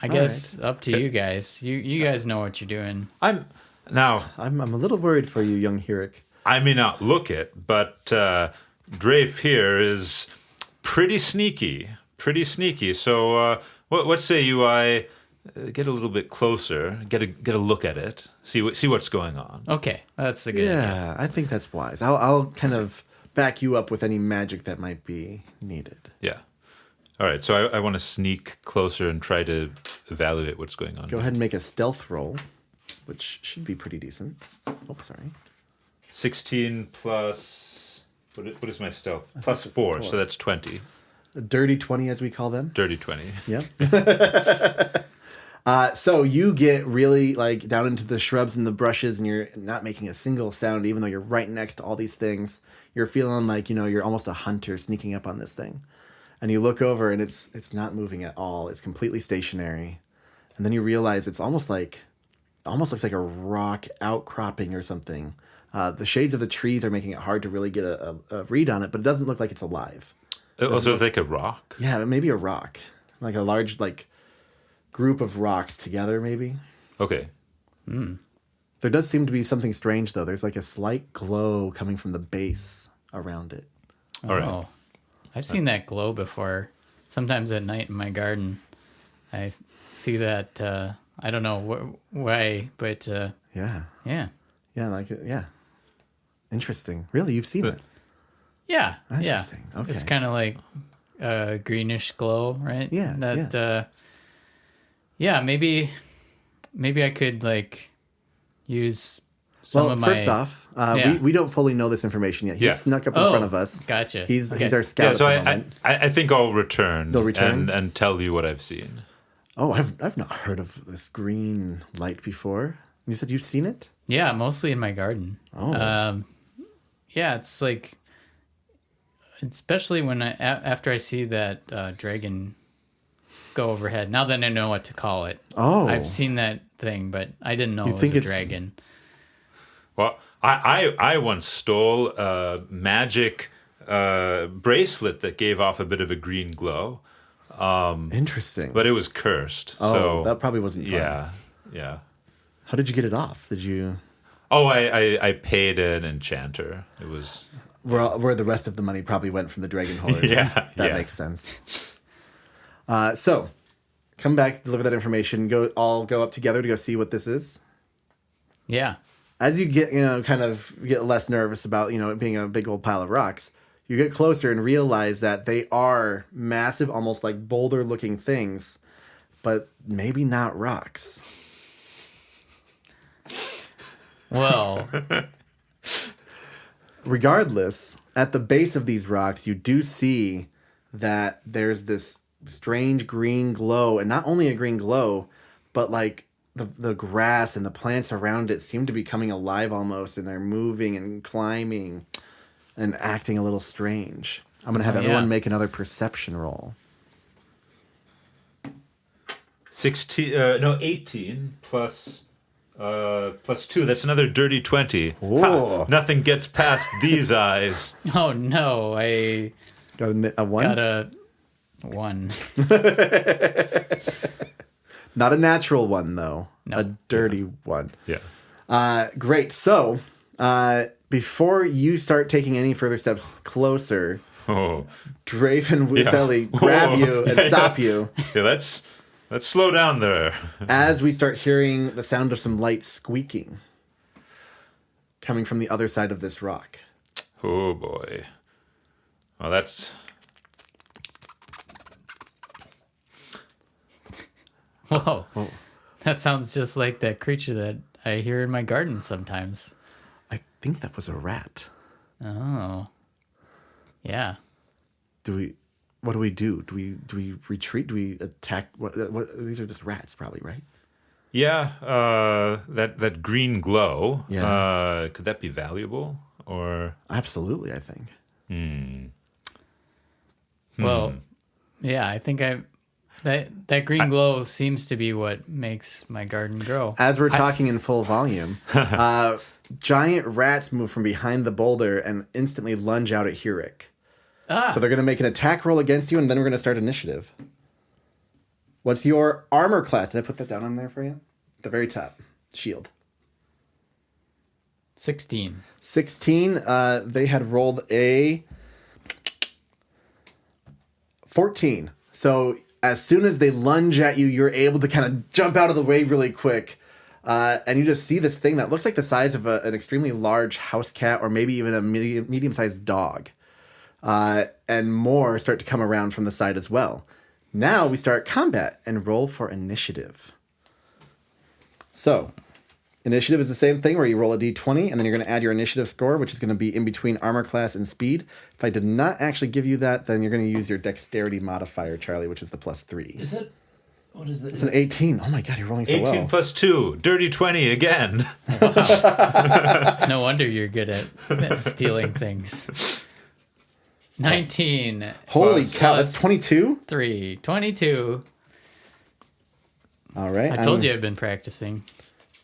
guess right. up to you guys. You guys know what you're doing. I'm a little worried for you, young Hirik. I may not look it, but Drafe here is pretty sneaky. So, what say you? I get a little bit closer, get a look at it, see what's going on. Okay, that's a good idea. Yeah, I think that's wise. I'll kind of back you up with any magic that might be needed. Yeah. All right. So I want to sneak closer and try to evaluate what's going on. Go ahead and make a stealth roll, which should be pretty decent. Oh, sorry. 16 plus what is my stealth? Plus 4, so that's 20. A dirty 20, as we call them. Dirty 20. Yep. So you get really like down into the shrubs and the brushes, and you're not making a single sound, even though you're right next to all these things. You're feeling like you're almost a hunter sneaking up on this thing, and you look over, and it's not moving at all. It's completely stationary, and then you realize it almost looks like a rock outcropping or something. The shades of the trees are making it hard to really get a read on it, but it doesn't look like it's alive. Also, it's like a rock. Yeah, maybe a rock, like a large group of rocks together, maybe. Okay. There does seem to be something strange, though. There's like a slight glow coming from the base around it. All right. Oh, I've seen that glow before. Sometimes at night in my garden, I see that. I don't know why, but Yeah. yeah. Yeah. Interesting. Really, you've seen it? Yeah. Interesting. Okay. It's kind of like a greenish glow, right? Yeah, yeah. Maybe I could use some of my. First off, we don't fully know this information yet. He snuck up in front of us. Gotcha. He's Okay. our scout. Yeah, so at the moment. I think I'll return. You'll return? and tell you what I've seen. Oh, I've not heard of this green light before. You said you've seen it? Yeah, mostly in my garden. Oh. Yeah, it's like, especially when after I see that dragon go overhead. Now that I know what to call it. Oh. I've seen that thing, but I didn't know it was a dragon. Well, I once stole a magic bracelet that gave off a bit of a green glow. Interesting. but it was cursed. Oh, so that probably wasn't fun. Yeah. How did you get it off? Did you... Oh, I paid an enchanter. It was... Where the rest of the money probably went from the dragon horde. Yeah, That yeah. makes sense. So, come back, deliver that information, all go up together to go see what this is. Yeah. As you get, kind of get less nervous about, it being a big old pile of rocks, you get closer and realize that they are massive, almost like boulder-looking things, but maybe not rocks. Well, Regardless, at the base of these rocks, you do see that there's this strange green glow, and not only a green glow, but like the grass and the plants around it seem to be coming alive almost, and they're moving and climbing and acting a little strange. I'm going to have everyone make another perception roll. 18 plus 2. That's another dirty 20. Whoa. Nothing gets past these eyes. oh no, I Got a 1? got a 1. Not a natural one, though. No. A dirty one. Yeah. Great. So, before you start taking any further steps closer, Oh. Draven and Wuselli grab you and stop you Yeah, let's slow down there. as we start hearing the sound of some light squeaking coming from the other side of this rock. Oh boy. Well, that's Whoa. That sounds just like that creature that I hear in my garden sometimes. I think that was a rat. Oh. Yeah. What do we do? Do we retreat? Do we attack? What, these are just rats, probably, right? yeah. That green glow. Yeah. Could that be valuable or? Absolutely, I think. Well, yeah, I think that green glow seems to be what makes my garden grow. As we're talking in full volume, giant rats move from behind the boulder and instantly lunge out at Hurik. So they're going to make an attack roll against you, and then we're going to start initiative. What's your armor class? Did I put that down on there for you? At the very top. Shield. 16. 16. They had rolled a 14. So as soon as they lunge at you, you're able to kind of jump out of the way really quick. And you just see this thing that looks like the size of an extremely large house cat, or maybe even a medium-sized dog. And more start to come around from the side as well. Now we start combat and roll for initiative. So, initiative is the same thing where you roll a d20 and then you're going to add your initiative score, which is going to be in between armor class and speed. If I did not actually give you that, then you're going to use your dexterity modifier, Charlie, which is the +3. Is that what is that? It's an 18. Oh my god, you're rolling so 18 well. plus 2. Dirty 20 again. No wonder you're good at stealing things. 19. Holy cow, that's plus 22? 3. 22. All right. I told you I've been practicing.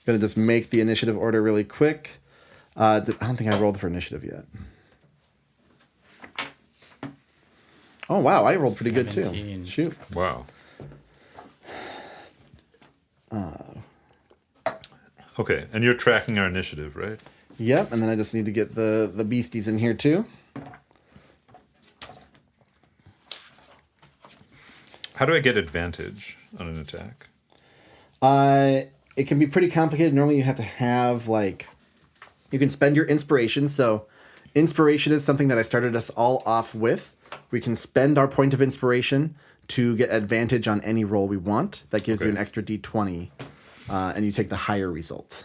Going to just make the initiative order really quick. I don't think I rolled for initiative yet. Oh, wow. I rolled pretty good, too. 17. Shoot. Wow. Okay, and you're tracking our initiative, right? Yep, and then I just need to get the beasties in here, too. How do I get advantage on an attack? It can be pretty complicated. Normally you have to have, you can spend your inspiration. So inspiration is something that I started us all off with. We can spend our point of inspiration to get advantage on any roll we want. That gives you an extra d20, and you take the higher result.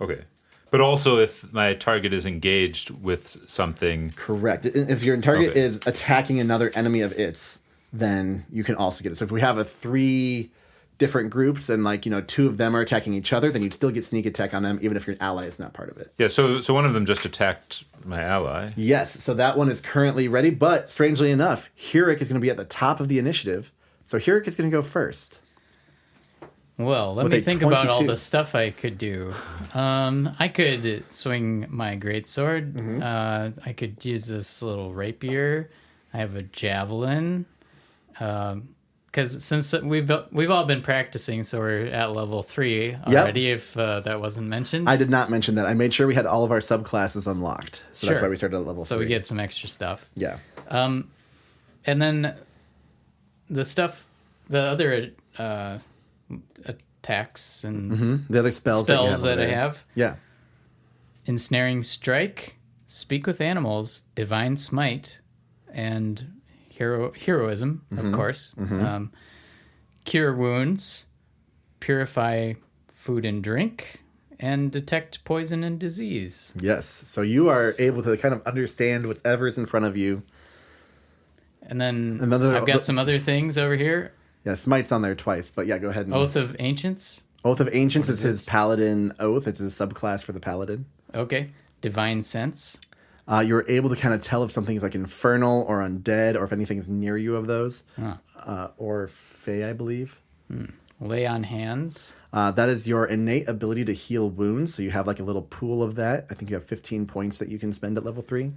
Okay. But also if my target is engaged with something... Correct. If your target is attacking another enemy of its, then you can also get it. So if we have 3 different groups and 2 of them are attacking each other, then you'd still get sneak attack on them even if your ally is not part of it. Yeah, so one of them just attacked my ally. Yes, so that one is currently ready, but strangely enough, Hurik is going to be at the top of the initiative. So Hurik is going to go first. Well, let With me a think about all 22. the stuff I could do. I could swing my greatsword. Mm-hmm. I could use this little rapier. I have a javelin. because since we've all been practicing, so we're at level 3 already. If that wasn't mentioned, I did not mention that. I made sure we had all of our subclasses unlocked, so that's why we started at level 3. So we get some extra stuff. Yeah. And then the other attacks and the other spells that I have. Yeah. Ensnaring Strike, Speak with Animals, Divine Smite, and Heroism, of course. Cure Wounds, Purify Food and Drink, and Detect Poison and Disease. Yes. So you are able to kind of understand whatever's in front of you. And then I've got some other things over here. Yeah, Smite's on there twice, but yeah, go ahead. Oath of Ancients. Oath of Ancients is his Paladin oath. It's a subclass for the Paladin. Okay. Divine Sense. You're able to kind of tell if something's like infernal or undead, or if anything's near you of those. Or Fey, I believe. Lay on Hands. That is your innate ability to heal wounds. So you have like a little pool of that. I think you have 15 points that you can spend at level 3.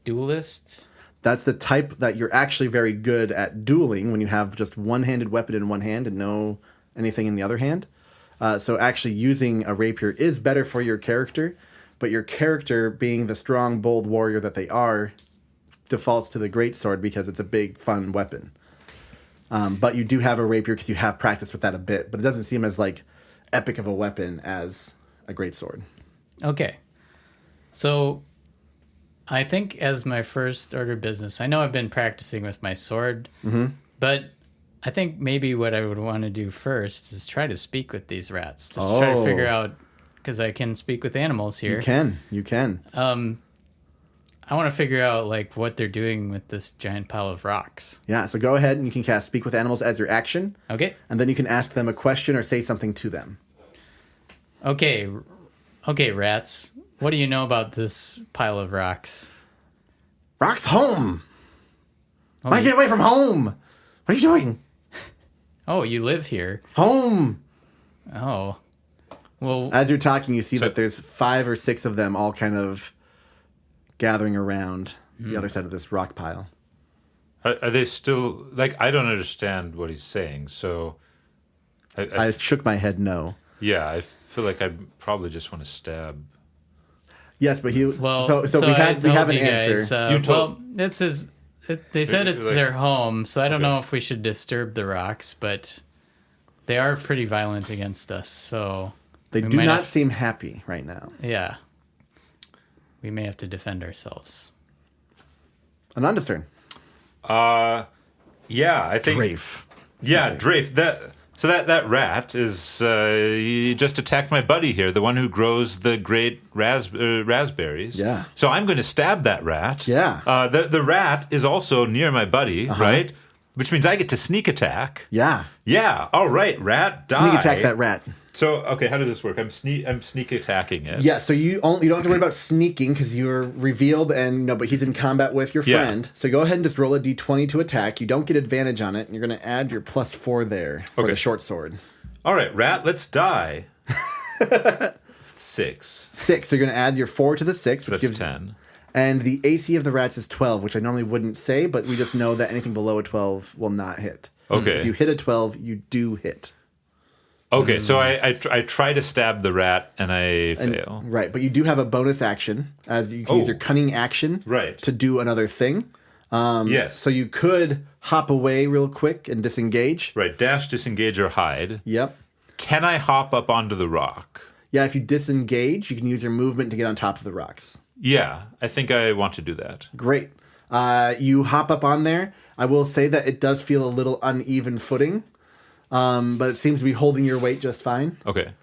Duelist. That's the type that you're actually very good at dueling when you have just one-handed weapon in one hand and no anything in the other hand. So actually using a rapier is better for your character, but your character, being the strong, bold warrior that they are, defaults to the greatsword because it's a big, fun weapon. But you do have a rapier because you have practiced with that a bit, but it doesn't seem as like epic of a weapon as a greatsword. Okay. So I think as my first order of business, I know I've been practicing with my sword, but I think maybe what I would want to do first is try to speak with these rats to try to figure out, because I can speak with animals here. You can. I want to figure out like what they're doing with this giant pile of rocks. Yeah, so go ahead and you can cast Speak with Animals as your action. Okay. And then you can ask them a question or say something to them. Okay, rats. What do you know about this pile of rocks? Rocks home! Why get away from home? What are you doing? Oh, you live here. Home! Oh. Well, as you're talking, you see that there's 5 or 6 of them all kind of gathering around the other side of this rock pile. Are they still, like, I don't understand what he's saying, so... I shook my head no. Yeah, I feel like I probably just want to stab. Yes, but he... Well, so we have an answer. They said it's their home, so I don't know if we should disturb the rocks, but they are pretty violent against us, so... They do not seem happy right now. Yeah. We may have to defend ourselves. Ananda's turn. Yeah, I think... Drafe. Yeah, Drafe. That rat is... he just attacked my buddy here, the one who grows the great raspberries. Yeah. So I'm going to stab that rat. Yeah. The rat is also near my buddy, right? Which means I get to sneak attack. Yeah. Yeah. All right, rat, die. Sneak attack that rat. So, okay, how does this work? I'm sneak attacking it. Yeah, so you don't have to worry about sneaking because you're revealed and but he's in combat with your friend. So go ahead and just roll a d20 to attack. You don't get advantage on it, and you're going to add your +4 there for the short sword. All right, rat, let's die. 6. 6. So you're going to add your 4 to the 6, which That's gives 10. And the AC of the rats is 12, which I normally wouldn't say, but we just know that anything below a 12 will not hit. Okay. If you hit a 12, you do hit. Okay, so I try to stab the rat and I fail. Right, but you do have a bonus action, as you can use your cunning action to do another thing. Yes. So you could hop away real quick and disengage. Right, dash, disengage, or hide. Yep. Can I hop up onto the rock? Yeah, if you disengage, you can use your movement to get on top of the rocks. Yeah, I think I want to do that. Great. You hop up on there. I will say that it does feel a little uneven footing. But it seems to be holding your weight just fine. Okay.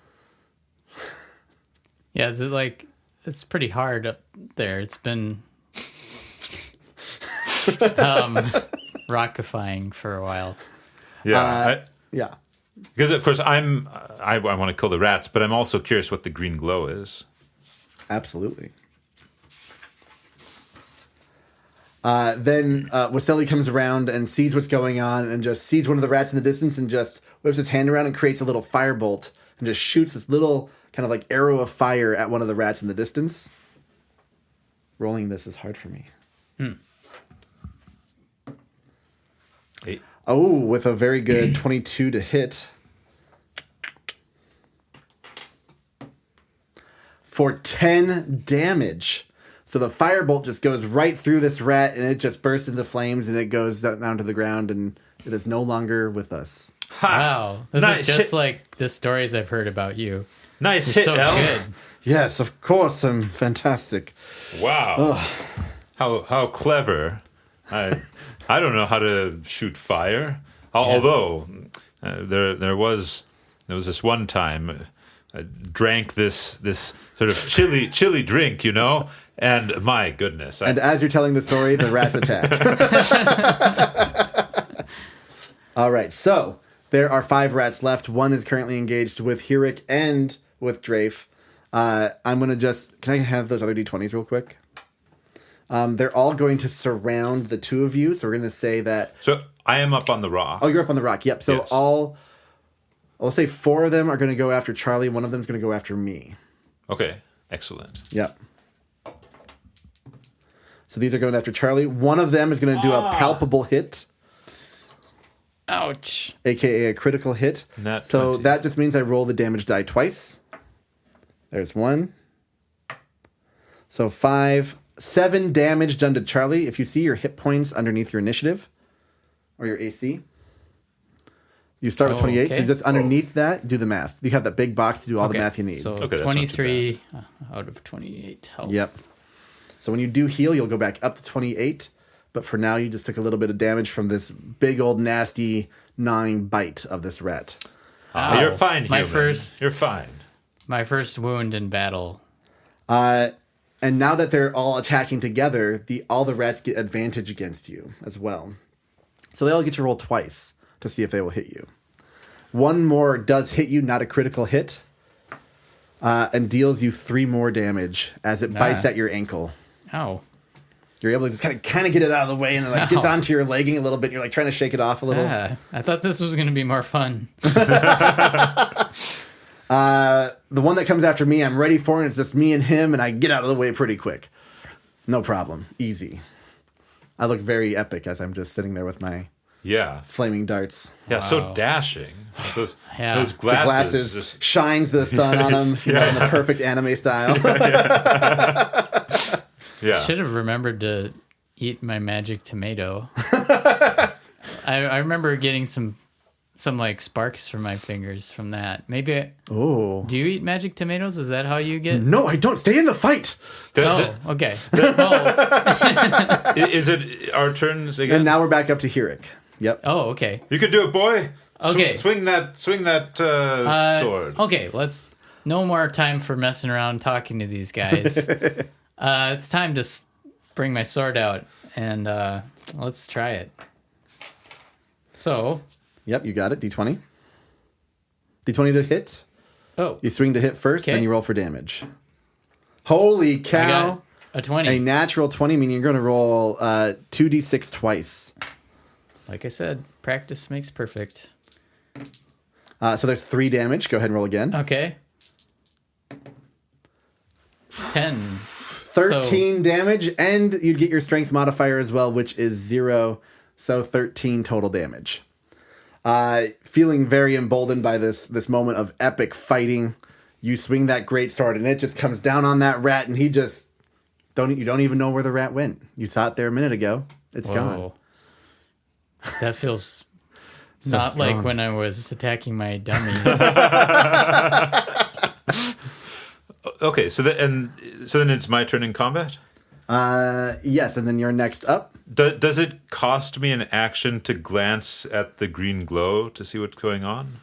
Yeah, is it like it's pretty hard up there? It's been rockifying for a while. Yeah. Yeah. Because of course I want to kill the rats, but I'm also curious what the green glow is. Absolutely. Then Waselli comes around and sees what's going on and just sees one of the rats in the distance and just whips his hand around and creates a little firebolt and just shoots this little kind of like arrow of fire at one of the rats in the distance. Rolling this is hard for me. 8. Oh, with a very good 22 to hit. For 10 damage. So the firebolt just goes right through this rat and it just bursts into flames and it goes down to the ground and it is no longer with us. Wow. This Nice is just hit. like the stories I've heard about you. Nice You're hit, so Elf. good. Yes, of course, I'm fantastic. Wow. How clever. I don't know how to shoot fire. Although there was this one time I drank this sort of chili drink, you know, and my goodness. And as you're telling the story, the rats attack. All right, so there are 5 rats left. One is currently engaged with Hirik and with Drafe. I'm going to just... Can I have those other d20s real quick? They're all going to surround the 2 of you, so we're going to say that... So I am up on the rock. Oh, you're up on the rock. Yep, so Yes. I'll say 4 of them are going to go after Charlie. One of them is going to go after me. Okay, excellent. Yep. So these are going after Charlie. One of them is going to do a palpable hit, Ouch. aka a critical hit. Nat So 20. that just means I roll the damage die twice. There's 1. So 7 damage done to Charlie. If you see your hit points underneath your initiative or your AC, you start with Oh, 28. okay. So just underneath that, do the math. You have that big box to do all the Okay, math you need. So Okay, that's not too 23 out of 28 health. Yep. So when you do heal, you'll go back up to 28. But for now, you just took a little bit of damage from this big old nasty gnawing bite of this rat. Ow. You're fine, My human. You're fine. My first wound in battle. And now that they're all attacking together, all the rats get advantage against you as well. So they all get to roll twice to see if they will hit you. One more does hit you, not a critical hit, and deals you 3 more damage as it bites at your ankle. Ow. You're able to just kind of get it out of the way, and it gets Ow. onto your legging a little bit. And you're like trying to shake it off a little. I thought this was going to be more fun. The one that comes after me, I'm ready for, and it's just me and him, and I get out of the way pretty quick. No problem. Easy. I look very epic as I'm just sitting there with my Yeah. flaming darts. Yeah, so dashing. Those Yeah. those The glasses. glasses Just, shines the sun on them in the perfect anime style. yeah. Should have remembered to eat my magic tomato. I remember getting some like sparks from my fingers from that. Maybe. Oh. Do you eat magic tomatoes? Is that how you get? No, I don't. Stay in the fight. Oh, okay. Oh, Is it our turns again? And now we're back up to Hirik. Yep. oh, okay. You can do it, boy. Okay. Swing that sword. Okay, no more time for messing around talking to these guys. It's time to bring my sword out and let's try it. So, Yep, you got it. D20. D20 to hit. oh, You swing to hit first, Okay. then you roll for damage. Holy I cow. got a 20. A natural 20, meaning you're going to roll 2d6 twice. Like I said, practice makes perfect. So there's 3 damage. Go ahead and roll again. Okay. 10. 13 damage, and you'd get your strength modifier as well, which is 0. So 13 total damage. Feeling very emboldened by this moment of epic fighting, you swing that great sword, and it just comes down on that rat, and he just you don't even know where the rat went. You saw it there a minute ago. It's gone. Whoa. That feels not like strong. when I was attacking my dummy. Okay, so then it's my turn in combat. Yes, and then you're next up. Does it cost me an action to glance at the green glow to see what's going on?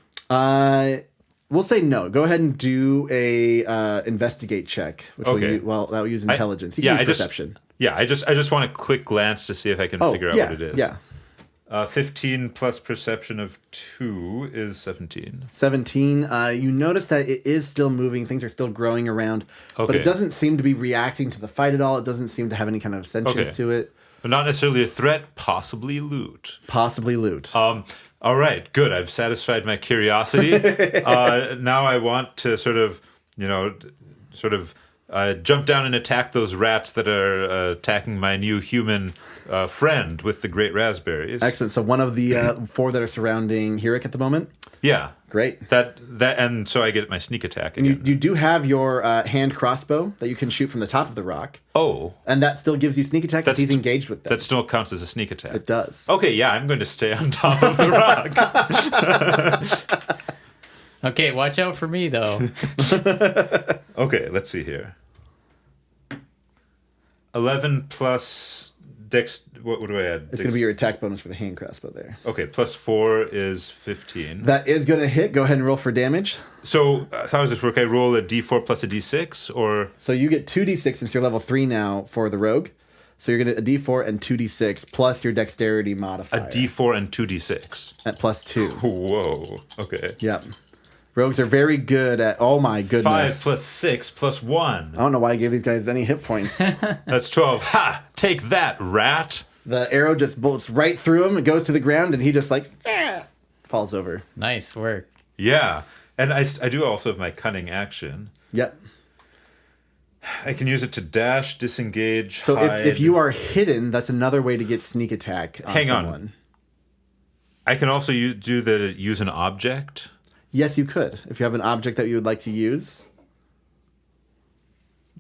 We'll say no. Go ahead and do a investigate check, which Okay. that will use intelligence. You can use perception. I just want a quick glance to see if I can figure out yeah, what it is. Yeah. 15 plus perception of 2 is 17. 17. You notice that it is still moving. Things are still growing around. But Okay. it doesn't seem to be reacting to the fight at all. It doesn't seem to have any kind of sentience Okay. to it. But not necessarily a threat, possibly loot. Possibly loot. All right, good. I've satisfied my curiosity. Now I want to sort of jump down and attack those rats that are attacking my new human friend with the great raspberries. Excellent. So one of the 4 that are surrounding Hirik at the moment. Yeah. Great. That and so I get my sneak attack again. And you do have your hand crossbow that you can shoot from the top of the rock. Oh. And that still gives you sneak attack because he's engaged with them. That still counts as a sneak attack. It does. Okay, yeah, I'm going to stay on top of the rock. Okay, watch out for me, though. Okay, let's see here. 11 plus dex. What do I add? It's going to be your attack bonus for the hand crossbow there. Okay, plus 4 is 15. That is going to hit. Go ahead and roll for damage. So how does this work? I roll a d4 plus a d6, or So you get 2d6 since you're level 3 now for the rogue. So you're going to a d4 and 2d6 plus your dexterity a modifier. d4 and 2d6. At plus 2. Whoa. Okay. Yep. Rogues are very good at. Oh my goodness. 5 plus 6 plus 1. I don't know why I gave these guys any hit points. That's 12. Ha! Take that, rat. The arrow just bolts right through him. It goes to the ground, and he just falls over. Nice work. Yeah. And I do also have my cunning action. Yep. I can use it to dash, disengage, So hide. if you are hidden, that's another way to get sneak attack on Hang on. someone. I can also use an object. Yes, you could. If you have an object that you would like to use.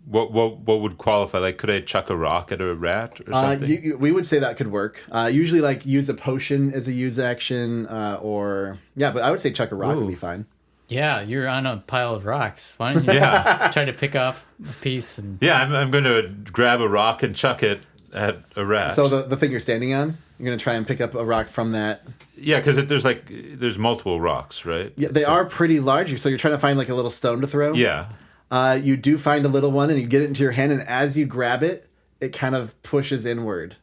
What would qualify? Like, could I chuck a rock at a rat or something? We would say that could work. Usually, like, use a potion as a use action, but I would say chuck a rock would be fine. Yeah, you're on a pile of rocks. Why don't you try to pick off a piece? And Yeah, I'm going to grab a rock and chuck it at a rat. So the thing you're standing on, you're going to try and pick up a rock from that. Yeah, because there's multiple rocks, right? Yeah, they are pretty large, so you're trying to find like a little stone to throw. Yeah. You do find a little one, and you get it into your hand, and as you grab it, it kind of pushes inward,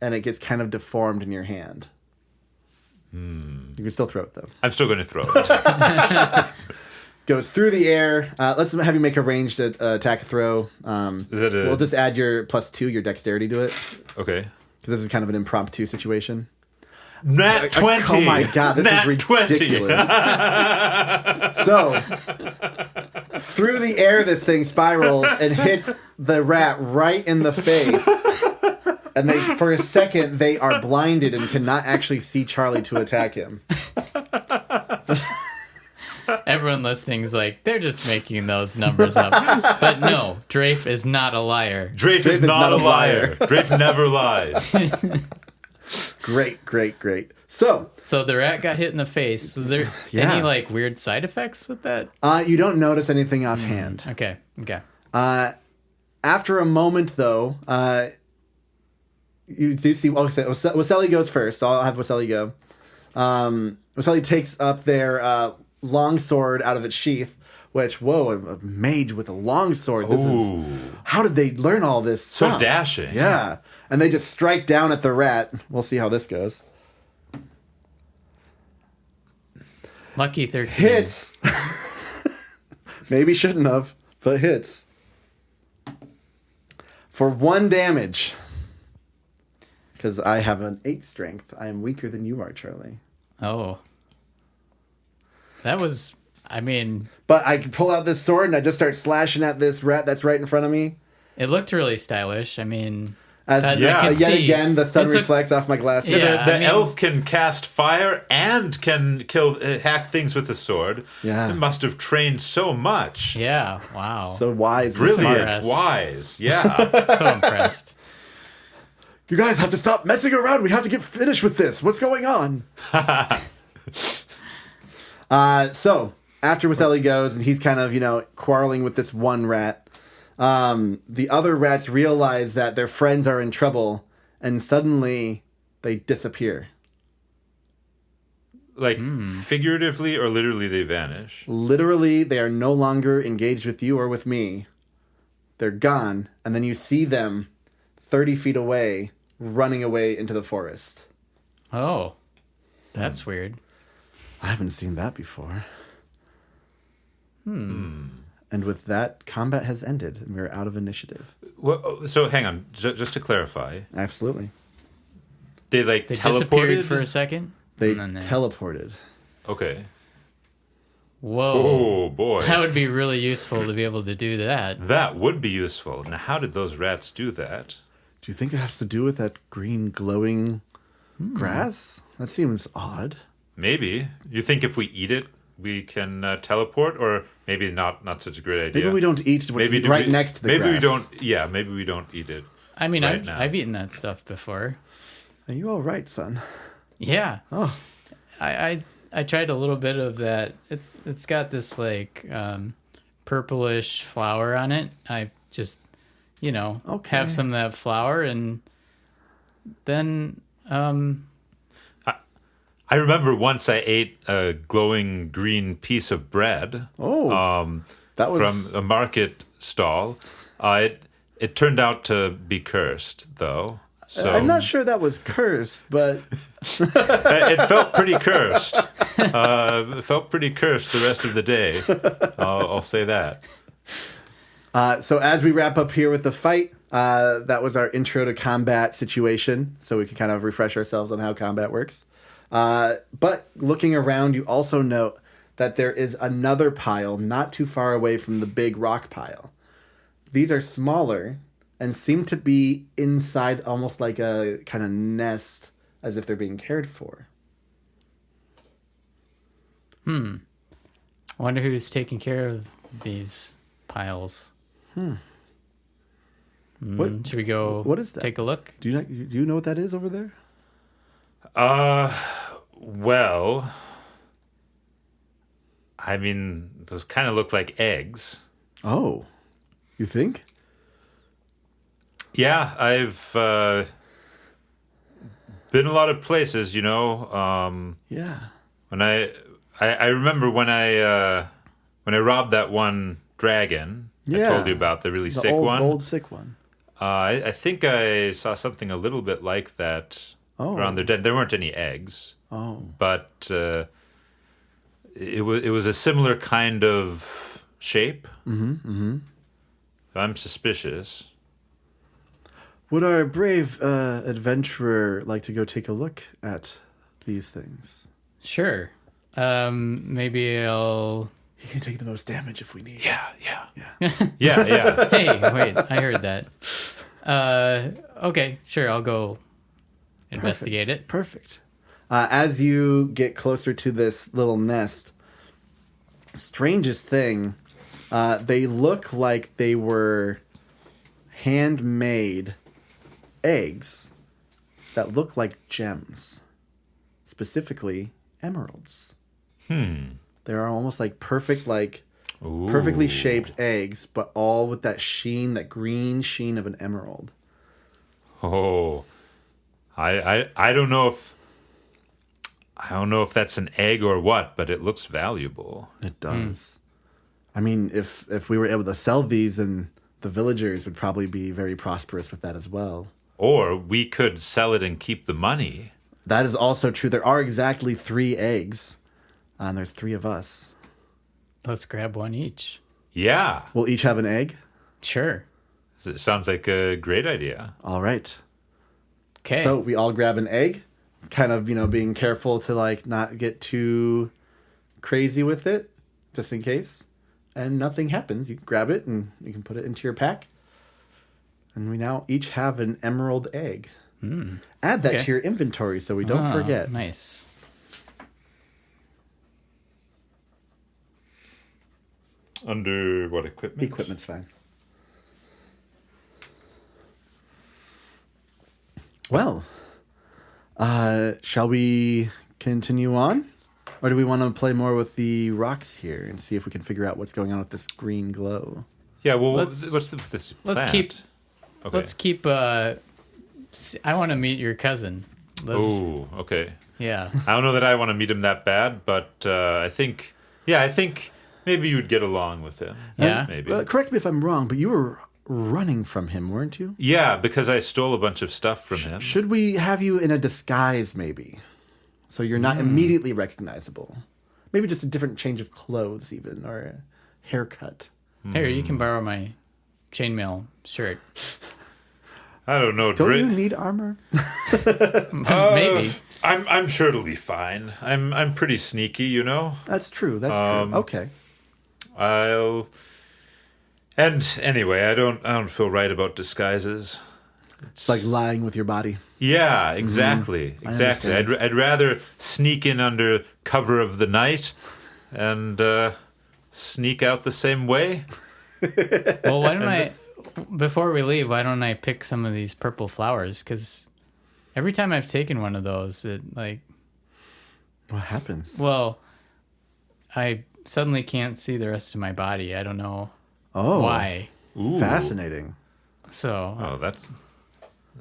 and it gets kind of deformed in your hand. You can still throw it, though. I'm still going to throw it. Goes through the air. Let's have you make a ranged attack throw. We'll just add your +2, your dexterity to it, Okay. because this is kind of an impromptu situation. Nat 20! Oh my god, this Nat is ridiculous. So, through the air, this thing spirals and hits the rat right in the face. And for a second, they are blinded and cannot actually see Charlie to attack him. everyone listening is like, they're just making those numbers up. But no, Drafe is not a liar. Drafe is not a liar. Drafe never lies. Great. So the rat got hit in the face. Was there any like weird side effects with that? you don't notice anything offhand. Okay. After a moment, though, you do see. Okay, Waselli goes first. So I'll have Waselli go. Waselli takes up their long sword out of its sheath. Which, a mage with a long sword. This is. How did they learn all this stuff? So dashing. Yeah. And they just strike down at the rat. We'll see how this goes. Lucky 13. Hits. Maybe shouldn't have, but hits. For 1 damage. Because I have an 8 strength. I am weaker than you are, Charlie. Oh. That was, But I can pull out this sword and I just start slashing at this rat that's right in front of me. It looked really stylish. Yet again, the sun reflects off my glasses. Yeah. The elf can cast fire and can hack things with a sword. Yeah. It must have trained so much. Yeah, wow. So wise. and Brilliant, smart. wise. Yeah. So impressed. You guys have to stop messing around. We have to get finished with this. What's going on? So after Waselli goes and he's kind of, quarreling with this one rat, the other rats realize that their friends are in trouble and suddenly they disappear. Like figuratively or literally they vanish. Literally, they are no longer engaged with you or with me. They're gone. And then you see them 30 feet away, running away into the forest. Oh, that's weird. I haven't seen that before. And with that, combat has ended, and we're out of initiative. Well, so hang on, just to clarify. Absolutely. They disappeared teleported for a second? They And then teleported. Okay. Whoa. Oh, boy. That would be really useful to be able to do that. That would be useful. Now, how did those rats do that? Do you think it has to do with that green glowing grass? That seems odd. Maybe. You think if we eat it, we can teleport? Or maybe not such a great idea. Maybe we don't eat what's right next to the grass. Maybe we don't. Yeah, maybe we don't eat it. I mean, right I've eaten that stuff before. Are you all right, son? Yeah. Oh. I tried a little bit of that. It's got this like purplish flower on it. I just have some of that flower, and then I remember once I ate a glowing green piece of bread. Oh, that was from a market stall. It turned out to be cursed, though. So I'm not sure that was cursed, but it felt pretty cursed. It felt pretty cursed the rest of the day. I'll say that. So as we wrap up here with the fight, that was our intro to combat situation, so we can kind of refresh ourselves on how combat works. But looking around, you also note that there is another pile not too far away from the big rock pile. These are smaller and seem to be inside almost like a kind of nest, as if they're being cared for. I wonder who's taking care of these piles. Should we go what is that? take a look? Do you know what that is over there? Well, I mean, those kind of look like eggs. Oh, you think? Yeah, I've been a lot of places, Yeah. When I remember when I robbed that one dragon I told you about, the really sick one. The old sick one. I think I saw something a little bit like that around their den. There weren't any eggs. Oh. But it was a similar kind of shape. I'm suspicious. Would our brave adventurer like to go take a look at these things? Sure. Maybe I'll... He can take the most damage if we need. Yeah. Yeah. Hey, wait, I heard that. Okay, sure, I'll go investigate it. Perfect. As you get closer to this little nest, strangest thing, they look like they were handmade eggs that look like gems, specifically emeralds. They are almost like perfectly shaped eggs, but all with that sheen, that green sheen of an emerald. Oh, I don't know if that's an egg or what, but it looks valuable. It does. I mean, if we were able to sell these, then the villagers would probably be very prosperous with that as well. Or we could sell it and keep the money. That is also true. There are exactly 3 eggs, and there's 3 of us. Let's grab one each. Yeah. We'll each have an egg? Sure. It sounds like a great idea. All right. Okay. So we all grab an egg, kind of, being careful to not get too crazy with it, just in case. And nothing happens. You grab it and you can put it into your pack. And we now each have an emerald egg. Add that to your inventory so we don't forget. Nice. Under what equipment? Equipment's fine. Well, shall we continue on? Or do we want to play more with the rocks here and see if we can figure out what's going on with this green glow? Yeah, well, Let's- what's this Let's plant? keep... Okay. Let's keep... I want to meet your cousin. Oh, okay. Yeah. I don't know that I want to meet him that bad, but I think maybe you'd get along with him. Yeah? Maybe. Correct me if I'm wrong, but you were running from him, weren't you? Yeah, because I stole a bunch of stuff from him. Should we have you in a disguise, maybe? So you're not immediately recognizable. Maybe just a different change of clothes, even, or a haircut. Here, you can borrow my chainmail shirt. I don't know. Don't you need armor? Maybe. I'm sure it'll be fine. I'm pretty sneaky, you know. That's true. That's true. Okay. And anyway, I don't feel right about disguises. It's like lying with your body. Yeah, exactly. Exactly. I'd rather sneak in under cover of the night and sneak out the same way. Well, why don't before we leave, why don't I pick some of these purple flowers? Because every time I've taken one of those, what happens? Well, I suddenly can't see the rest of my body. I don't know why. Ooh. Fascinating. So, that's.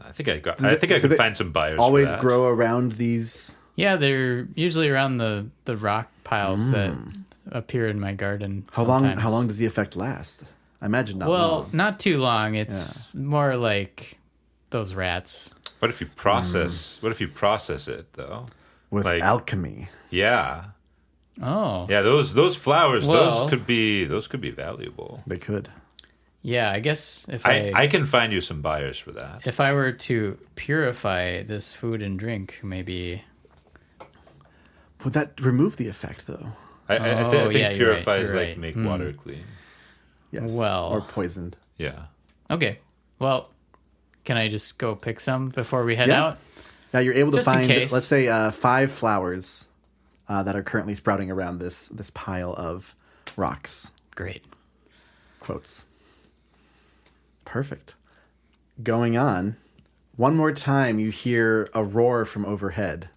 I think I could find some buyers. Always for that. grow around these. yeah, they're usually around the rock piles that appear in my garden. How long does the effect last? I imagine not long. Not too long. It's more like those rats. What if you process? What if you process it though? With alchemy. Yeah. Oh. Yeah, those flowers, Well, those could be valuable. They could. Yeah, I guess if I can find you some buyers for that. if I were to purify this food and drink, maybe. Would that remove the effect though? I think yeah, you're right, purifies you're like right. make water clean. Yes. Well. Or poisoned. Yeah. Okay. Well, can I just go pick some before we head Yeah. out? Now you're able to Just in find, case. let's say, 5 flowers that are currently sprouting around this pile of rocks. Great. Quotes. Perfect. Going on, one more time you hear a roar from overhead.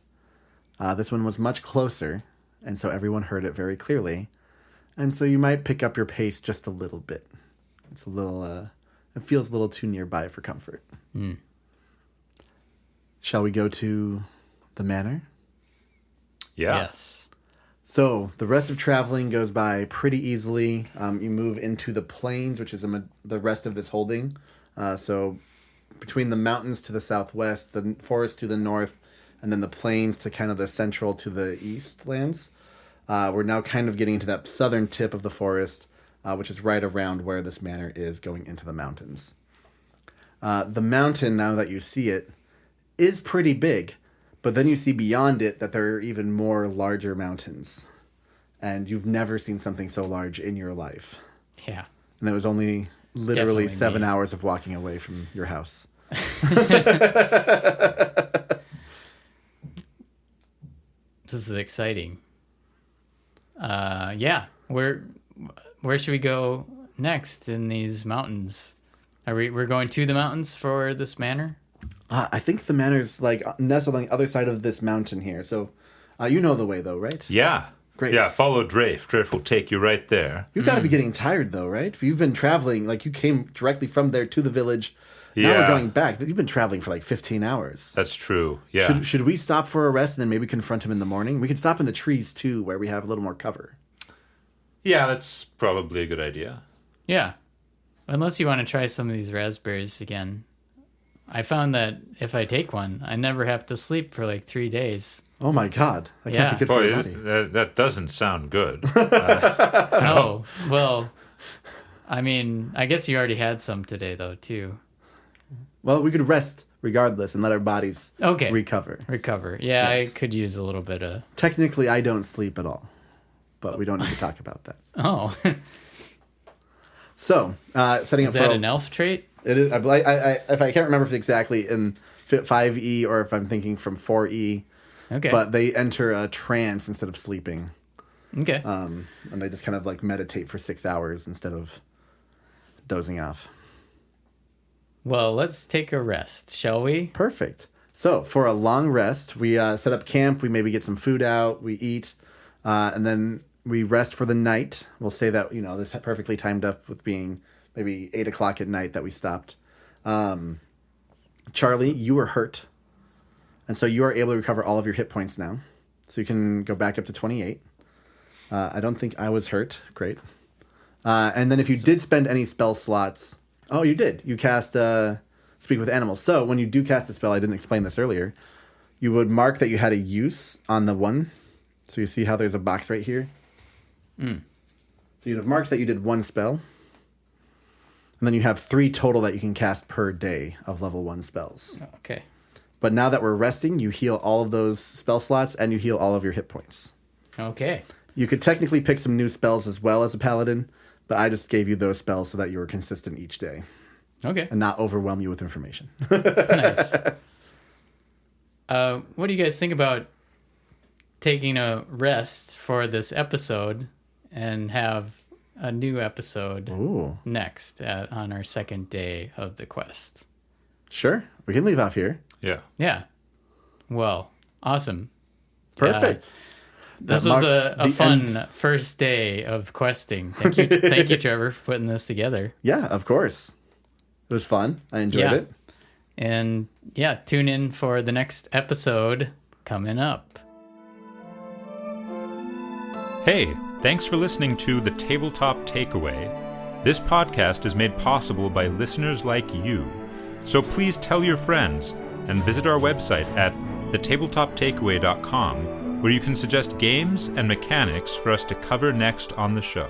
This one was much closer, and so everyone heard it very clearly. And so you might pick up your pace just a little bit. It's a little, it feels a little too nearby for comfort. Shall we go to the manor? Yeah. Yes. So the rest of traveling goes by pretty easily. You move into the plains, which is the rest of this holding. So between the mountains to the southwest, the forest to the north, and then the plains to kind of the central to the east lands. We're now kind of getting into that southern tip of the forest, which is right around where this manor is going into the mountains. The mountain, now that you see it, is pretty big. But then you see beyond it that there are even more larger mountains. And you've never seen something so large in your life. Yeah. And it was only literally Definitely 7 me. hours of walking away from your house. This is exciting. Yeah. Where should we go next in these mountains? We're going to the mountains for this manor? I think the manor's like nestled on the other side of this mountain here. So you know the way though, right? Yeah. Great. Yeah, follow Drafe. Drafe will take you right there. You've got to be getting tired though, right? You've been traveling, like you came directly from there to the village. Now we're Yeah. going back. You've been traveling for like 15 hours. That's true. Yeah. Should we stop for a rest and then maybe confront him in the morning? We can stop in the trees too, where we have a little more cover. Yeah, that's probably a good idea. Yeah. Unless you want to try some of these raspberries again. I found that if I take one, I never have to sleep for like 3 days. Oh my god. That Yeah. can't be good for Boy, your body. that doesn't sound good. Oh, well, I mean, I guess you already had some today though, too. Well, we could rest regardless and let our bodies Okay. recover. Recover. Yeah, Yes. I could use a little bit of. Technically, I don't sleep at all, but we don't need to talk about that. Oh, So, setting is up for that an elf trait? it is. If I can't remember if exactly in 5e or if I'm thinking from 4e, Okay. but they enter a trance instead of sleeping, Okay. and they just kind of like meditate for 6 hours instead of dozing off. Well, let's take a rest, shall we? Perfect. So for a long rest, we set up camp. We maybe get some food out. We eat, and then we rest for the night. We'll say that this perfectly timed up with being maybe 8 o'clock at night that we stopped. Charlie, you were hurt, and so you are able to recover all of your hit points now. So you can go back up to 28. I don't think I was hurt. Great. And then if you did spend any spell slots, oh, you did. You cast Speak with Animals. So when you do cast a spell, I didn't explain this earlier, you would mark that you had a use on the one. So you see how there's a box right here? So you'd have marked that you did one spell. And then you have 3 total that you can cast per day of level 1 spells. Okay. But now that we're resting, you heal all of those spell slots and you heal all of your hit points. Okay. You could technically pick some new spells as well as a paladin, but I just gave you those spells so that you were consistent each day Okay. and not overwhelm you with information. Nice. What do you guys think about taking a rest for this episode and have a new episode Ooh. next on our second day of the quest? Sure. We can leave off here. Yeah. Yeah. Well, awesome. Perfect. This That was marks a the fun first day of questing. Thank you, Trevor, for putting this together. Yeah, of course. It was fun. I enjoyed it. And yeah, tune in for the next episode coming up. Hey, thanks for listening to The Tabletop Takeaway. This podcast is made possible by listeners like you. So please tell your friends and visit our website at thetabletoptakeaway.com, where you can suggest games and mechanics for us to cover next on the show.